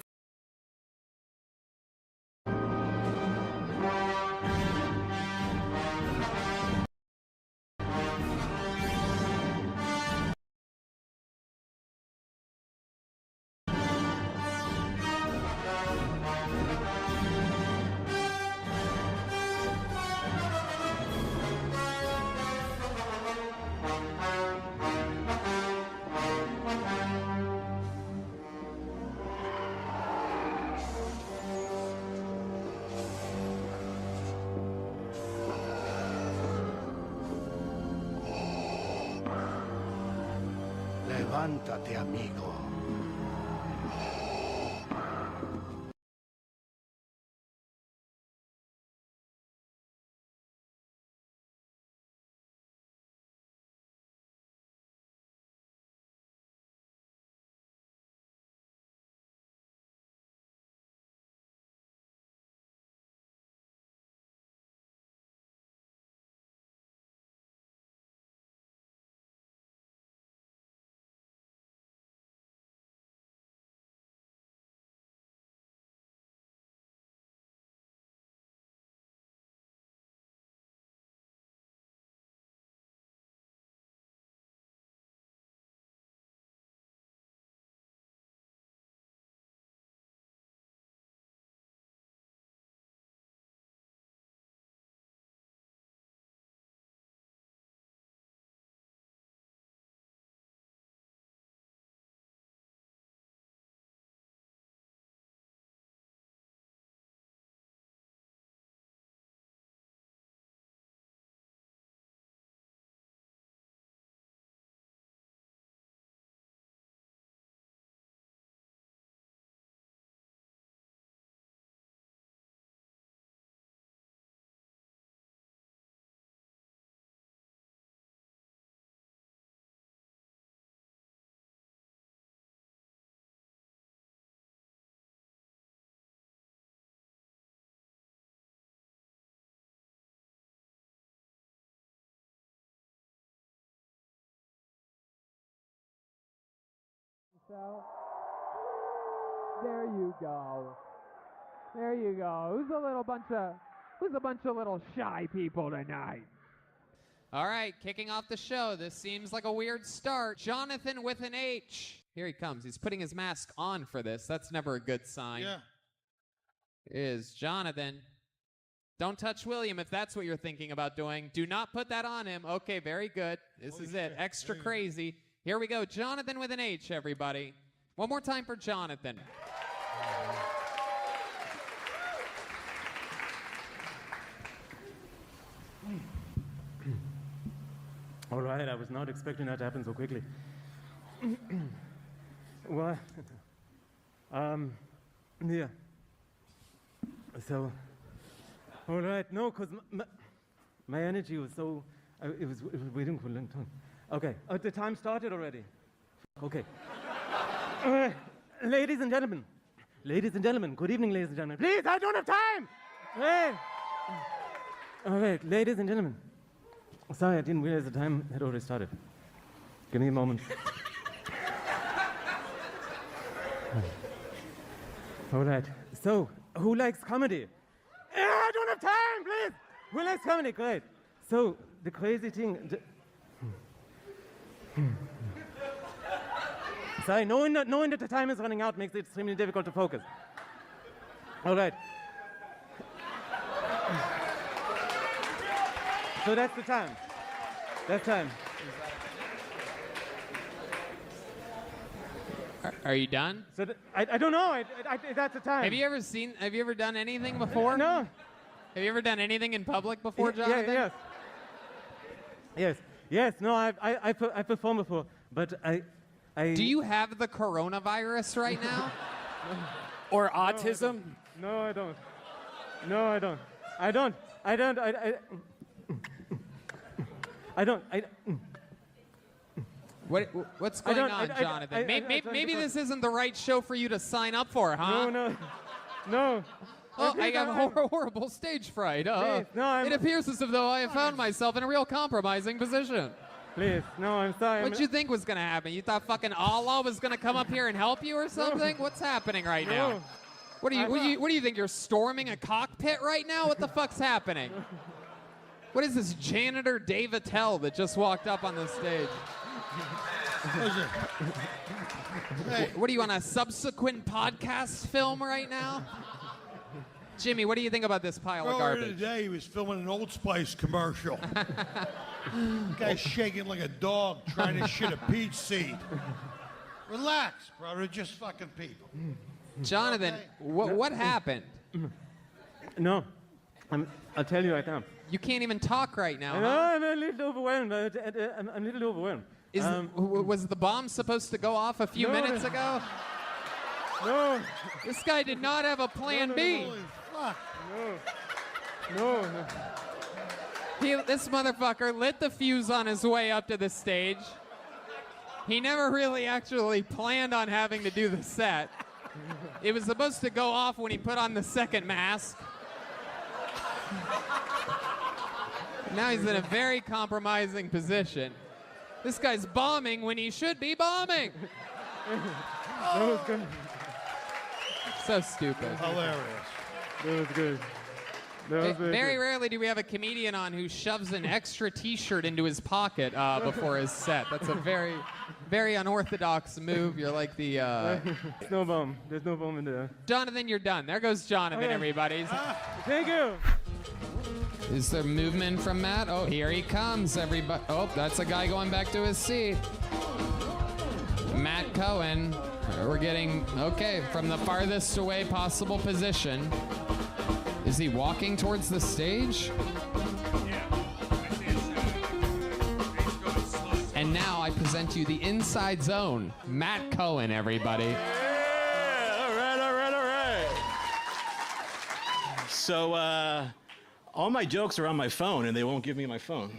Levántate, amigo. So, there you go. There you go. Who's a bunch of little shy people tonight? All right, kicking off the show. This seems like a weird start. Jonathan with an H. Here he comes. He's putting his mask on for this. That's never a good sign. Yeah. Is Jonathan. Don't touch William if that's what you're thinking about doing. Do not put that on him. Okay, very good. This is it. Extra crazy. Here we go. Jonathan with an H, everybody. One more time for Jonathan. All right, I was not expecting that to happen so quickly. Well, yeah. So, all right, no, because my energy was so, it was waiting for a long time. Okay, the time started already. Okay. All right, ladies and gentlemen, good evening, ladies and gentlemen. Please, I don't have time! Hey! All right, ladies and gentlemen. Sorry, I didn't realize the time had already started. Give me a moment. All right, so, who likes comedy? I don't have time, please! Who likes comedy? Great. So, the crazy thing... Sorry, knowing that the time is running out makes it extremely difficult to focus. All right. So that's the time. That's time. Are you done? So I don't know. That's the time. Have you ever done anything before? No. Have you ever done anything in public before, Jonathan? Yes. No, I performed before, but I. Do you have the coronavirus right now? Or autism? No, I don't. No, I don't. I don't. What's going on, Jonathan? Maybe this isn't the right show for you to sign up for, huh? No. Oh, I got horrible stage fright. It appears as though I have found myself in a real compromising position. Please, no, I'm sorry. What'd you think was going to happen? You thought fucking Allah was going to come up here and help you or something? What's happening right now? What do you think? You're storming a cockpit right now? What the fuck's happening? What is this janitor Dave Attell that just walked up on the stage? What are you on a subsequent podcast film right now? Jimmy, what do you think about this pile of garbage? Earlier today, he was filming an Old Spice commercial. Guy's shaking like a dog trying to shit a peach seed. Relax, brother. Just fucking people. Jonathan, what happened? No, I'll tell you right now. You can't even talk right now. No, huh? I'm a little overwhelmed. I'm a little overwhelmed. Was the bomb supposed to go off a few minutes ago? No. This guy did not have a plan B. Holy fuck. No. This motherfucker lit the fuse on his way up to the stage. He never really actually planned on having to do the set. It was supposed to go off when he put on the second mask. Now he's in a very compromising position. This guy's bombing when he should be bombing. That was good. So stupid. Hilarious. That was good. Very rarely do we have a comedian on who shoves an extra T-shirt into his pocket before his set. That's a very, very unorthodox move. You're like the... There's no bomb. There's no bomb in there. Jonathan, you're done. There goes Jonathan, everybody. Thank you. Is there movement from Matt? Oh, here he comes, everybody. Oh, that's a guy going back to his seat. Matt Cohen. We're getting, okay, from the farthest away possible position. Is he walking towards the stage? And now I present to you the Inside Zone. Matt Cohen, everybody. Yeah, all right. So, all my jokes are on my phone, and they won't give me my phone.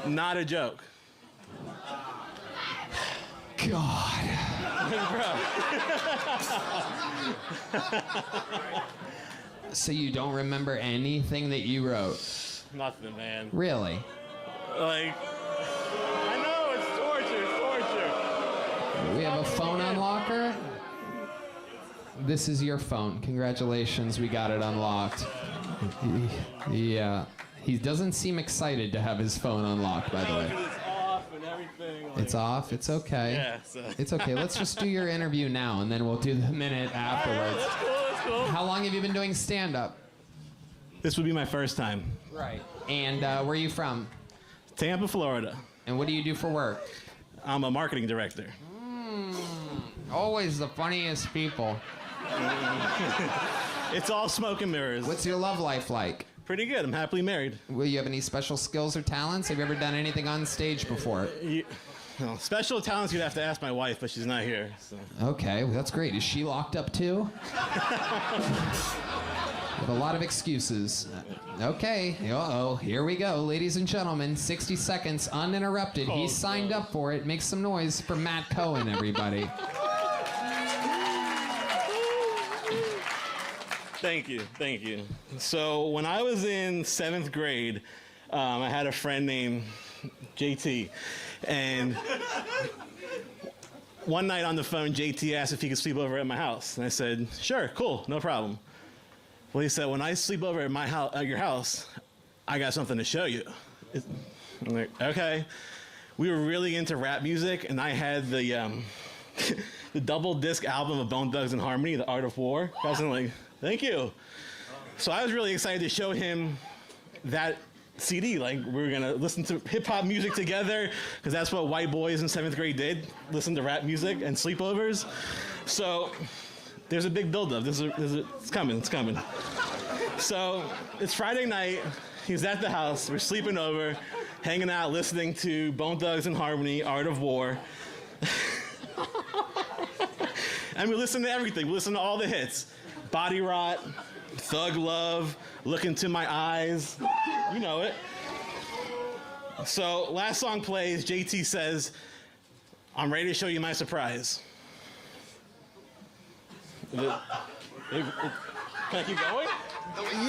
Not a joke. God. So you don't remember anything that you wrote? Nothing, man. Really? Like, I know, it's torture. We have a phone unlocker. This is your phone. Congratulations, we got it unlocked. Yeah. He doesn't seem excited to have his phone unlocked, by the way. It's off and everything. It's off? It's okay. Yeah, so. It's okay. Let's just do your interview now, and then we'll do the minute afterwards. That's cool, that's cool. How long have you been doing stand-up? This would be my first time. Right. And where are you from? Tampa, Florida. And what do you do for work? I'm a marketing director. Always the funniest people. It's all smoke and mirrors. What's your love life like? Pretty good. I'm happily married. Will you have any special skills or talents? Have you ever done anything on stage before? No, special talents you'd have to ask my wife, but she's not here. So. Okay, well, that's great. Is she locked up too? With a lot of excuses. Okay, uh-oh, here we go. Ladies and gentlemen, 60 seconds uninterrupted. He signed up for it. Make some noise for Matt Cohen, everybody. Thank you, thank you. So when I was in 7th grade, I had a friend named JT, and one night on the phone, JT asked if he could sleep over at my house, and I said, sure, cool, no problem. Well, he said, when I sleep over at your house, I got something to show you. I'm like, okay. We were really into rap music, and I had the the double disc album of Bone Thugs and Harmony, The Art of War. I was like, thank you. So I was really excited to show him that CD. Like, we were gonna listen to hip hop music together, because that's what white boys in 7th grade did, listen to rap music and sleepovers. So there's a big buildup. It's coming, it's coming. So it's Friday night, he's at the house, we're sleeping over, hanging out, listening to Bone Thugs and Harmony, Art of War. And we listen to everything. We listen to all the hits. Body Rot, Thug Love, Look Into My Eyes. You know it. So last song plays, JT says, I'm ready to show you my surprise. Can I keep going?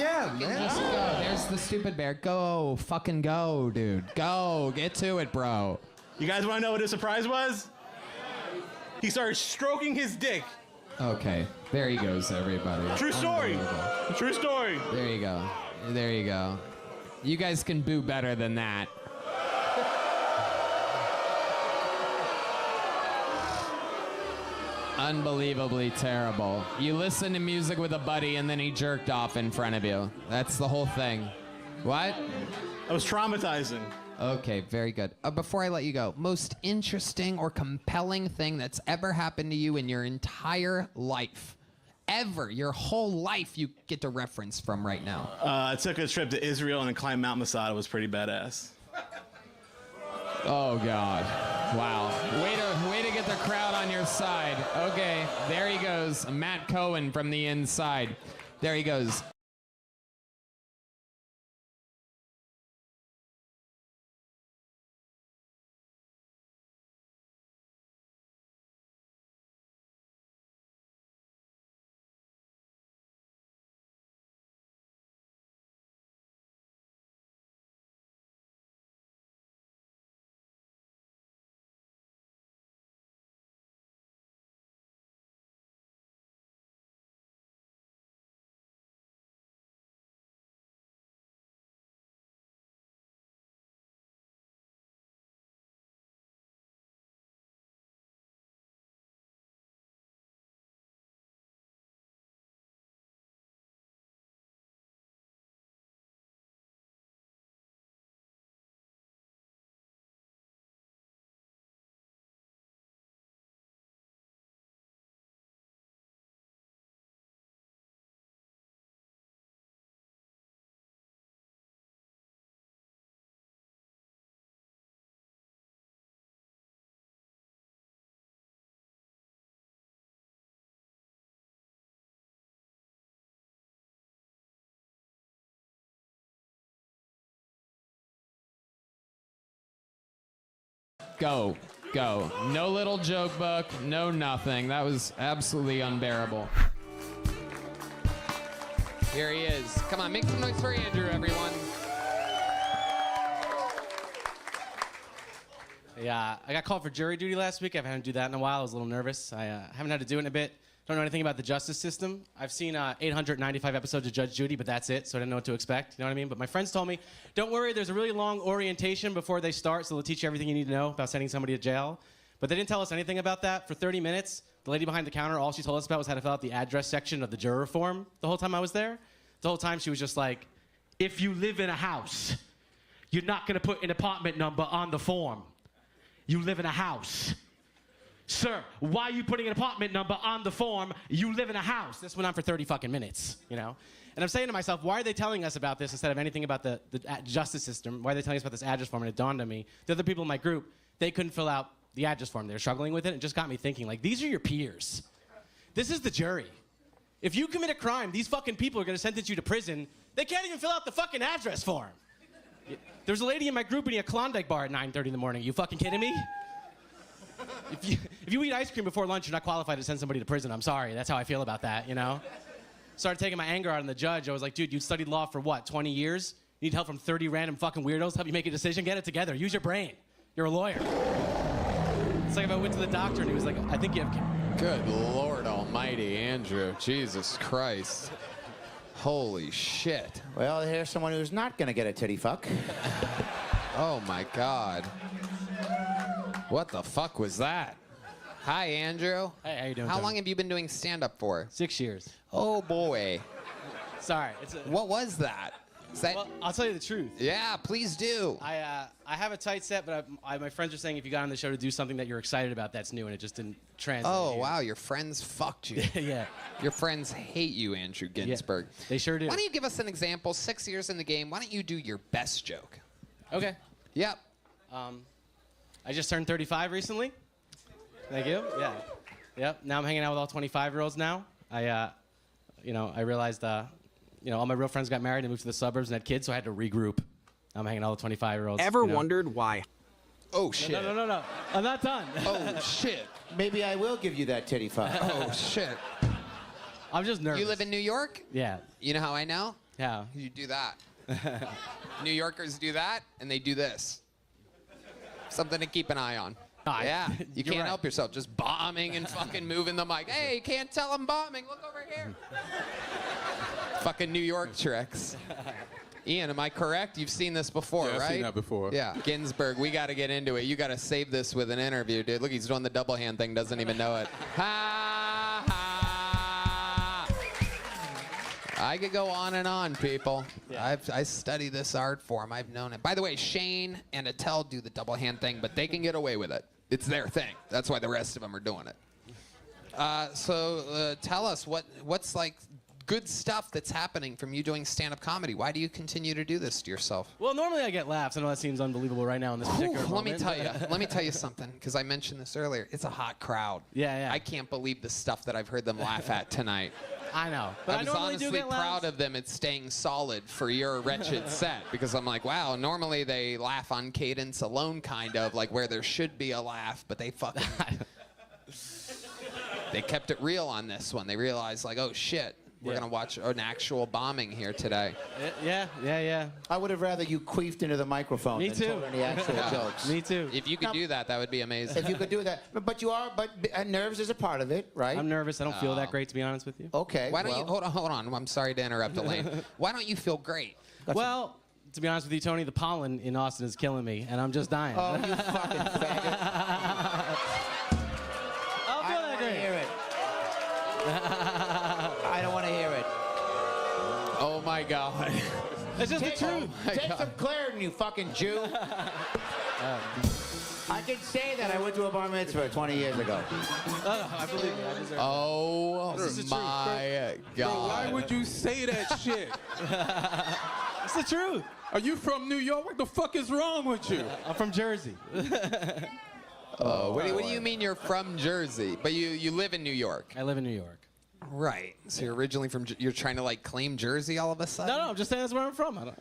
Yeah, man. Just go. There's the stupid bear. Go. Fucking go, dude. Go. Get to it, bro. You guys want to know what his surprise was? He started stroking his dick. Okay. There he goes, everybody. True story. True story. There you go. There you go. You guys can boo better than that. Unbelievably terrible. You listen to music with a buddy and then he jerked off in front of you. That's the whole thing. What? That was traumatizing. Okay, very good. Before I let you go, most interesting or compelling thing that's ever happened to you in your entire life? Ever, your whole life you get to reference from right now. I took a trip to Israel and climbed Mount Masada. It was pretty badass. Oh, God. Wow. Way to get the crowd on your side. Okay, there he goes. Matt Cohen from the inside. There he goes. Go. Go. No little joke book, no nothing. That was absolutely unbearable. Here he is. Come on, make some noise for Andrew, everyone. Yeah, I got called for jury duty last week. I haven't had to do that in a while. I was a little nervous. I haven't had to do it in a bit. Don't know anything about the justice system. I've seen 895 episodes of Judge Judy, but that's it, so I didn't know what to expect. You know what I mean? But my friends told me, don't worry, there's a really long orientation before they start, so they'll teach you everything you need to know about sending somebody to jail. But they didn't tell us anything about that. For 30 minutes, the lady behind the counter, all she told us about was how to fill out the address section of the juror form the whole time I was there. The whole time she was just like, if you live in a house, you're not going to put an apartment number on the form. You live in a house. Sir, why are you putting an apartment number on the form? You live in a house. This went on for 30 fucking minutes, you know? And I'm saying to myself, why are they telling us about this instead of anything about the justice system? Why are they telling us about this address form? And it dawned on me, the other people in my group, they couldn't fill out the address form. They were struggling with it. It just got me thinking, like, these are your peers. This is the jury. If you commit a crime, these fucking people are going to sentence you to prison. They can't even fill out the fucking address form. There was a lady in my group eating a Klondike bar at 9:30 in the morning. Are you fucking kidding me? If you eat ice cream before lunch, you're not qualified to send somebody to prison. I'm sorry. That's how I feel about that, you know? Started taking my anger out on the judge. I was like, dude, you studied law for what, 20 years? You need help from 30 random fucking weirdos to help you make a decision? Get it together. Use your brain. You're a lawyer. It's like if I went to the doctor and he was like, I think you have... Good Lord almighty, Andrew. Jesus Christ. Holy shit. Well, here's someone who's not going to get a titty fuck. Oh, my God. What the fuck was that? Hi, Andrew. Hey, how you doing, How Tony? long have you been doing stand-up for? 6 years. Oh, boy. Sorry. What was that? Is that... Well, I'll tell you the truth. Yeah, please do. I have a tight set, but my friends are saying if you got on the show to do something that you're excited about, that's new, and it just didn't translate. Oh, wow, your friends fucked you. Yeah. Your friends hate you, Andrew Ginsberg. Yeah, they sure do. Why don't you give us an example? 6 years in the game. Why don't you do your best joke? Okay. Yep. I just turned 35 recently. Thank you. Yeah. Yep. Now I'm hanging out with all 25-year-olds now. I realized, all my real friends got married and moved to the suburbs and had kids, so I had to regroup. I'm hanging out with 25-year-olds. Ever wondered why? Oh, shit. No. I'm not done. Oh, shit. Maybe I will give you that titty fuck. Oh, shit. I'm just nervous. You live in New York? Yeah. You know how I know? How? You do that. New Yorkers do that, and they do this. Something to keep an eye on. Yeah, you can't help yourself. Just bombing and fucking moving the mic. Hey, you can't tell I'm bombing. Look over here. Fucking New York tricks. Ian, am I correct? You've seen this before, Yeah, right? I've seen that before. Yeah. Ginsberg, we got to get into it. You got to save this with an interview, dude. Look, he's doing the double hand thing, doesn't even know it. Ha, ha. I could go on and on, people. Yeah. I study this art form. I've known it. By the way, Shane and Attell do the double hand thing, but they can get away with it. It's their thing. That's why the rest of them are doing it. So tell us what's like good stuff that's happening from you doing stand-up comedy. Why do you continue to do this to yourself? Well, normally I get laughs. I know that seems unbelievable right now in this particular moment. Let me tell you something, because I mentioned this earlier. It's a hot crowd. Yeah. I can't believe the stuff that I've heard them laugh at tonight. I know. But I was honestly proud of them at staying solid for your wretched set, because I'm like, wow, normally they laugh on cadence alone, kind of, like where there should be a laugh, but they fucking... They kept it real on this one. They realized, like, oh, shit. We're going to watch an actual bombing here today. Yeah. I would have rather you queefed into the microphone Me than too. told any actual jokes. Me too. If you could do that, that would be amazing. If you could do that. But you are, nerves is a part of it, right? I'm nervous. I don't feel that great, to be honest with you. Okay. Why don't you, hold on. I'm sorry to interrupt, Elaine. Why don't you feel great? Well, to be honest with you, Tony, the pollen in Austin is killing me, and I'm just dying. Oh, you fucking faggot. I'll feel that great. Hear it. I don't want to hear it. Oh, my God. It's just the truth. Take some Claritin, you fucking Jew. I can say that I went to a bar mitzvah 20 years ago. I believe you. I deserve it. Oh, This is the truth. my God. Bro, why would you say that shit? It's the truth. Are you from New York? What the fuck is wrong with you? I'm from Jersey. What do you mean you're from Jersey? But you live in New York. I live in New York. Right. So you're originally from... You're trying to, like, claim Jersey all of a sudden? No, I'm just saying that's where I'm from.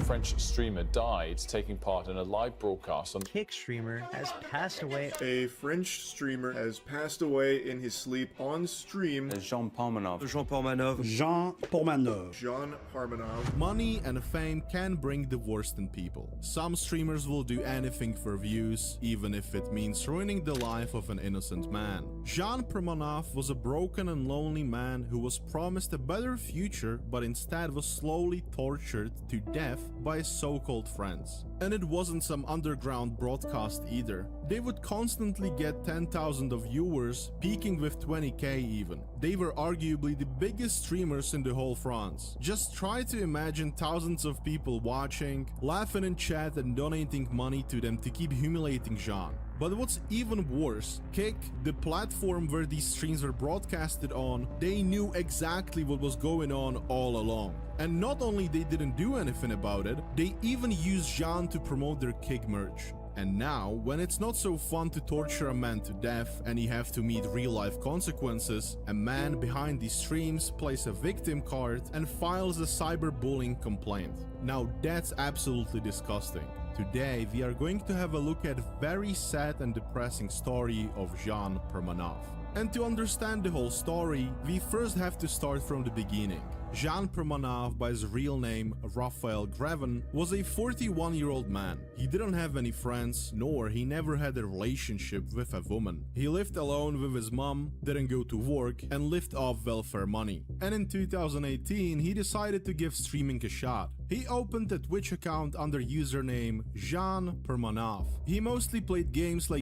French streamer died taking part in a live broadcast on Kick streamer has passed away. A French streamer has passed away in his sleep on stream. Jean Parmenov. Jean Parmenov. Jean Parmenov. Jean Parmenov. Money and fame can bring the worst in people. Some streamers will do anything for views, even if it means ruining the life of an innocent man. Jean Parmenov was a broken and lonely man who was promised a better future, but instead was slowly tortured to death by his so-called friends. And it wasn't some underground broadcast either. They would constantly get 10,000 of viewers, peaking with 20k even. They were arguably the biggest streamers in the whole France. Just try to imagine thousands of people watching, laughing in chat and donating money to them to keep humiliating Jean. But what's even worse, Kick, the platform where these streams were broadcasted on, they knew exactly what was going on all along. And not only they didn't do anything about it, they even used Jean to promote their Kick merch. And now, when it's not so fun to torture a man to death and you have to meet real-life consequences, a man behind these streams plays a victim card and files a cyberbullying complaint. Now that's absolutely disgusting. Today, we are going to have a look at a very sad and depressing story of Jean Parmenov. And to understand the whole story, we first have to start from the beginning. Jean Parmenov, by his real name Raphael Greven, was a 41-year-old man. He didn't have any friends, nor he never had a relationship with a woman. He lived alone with his mom, didn't go to work, and lived off welfare money. And in 2018, he decided to give streaming a shot. He opened a Twitch account under username Jean Parmenov. He mostly played games like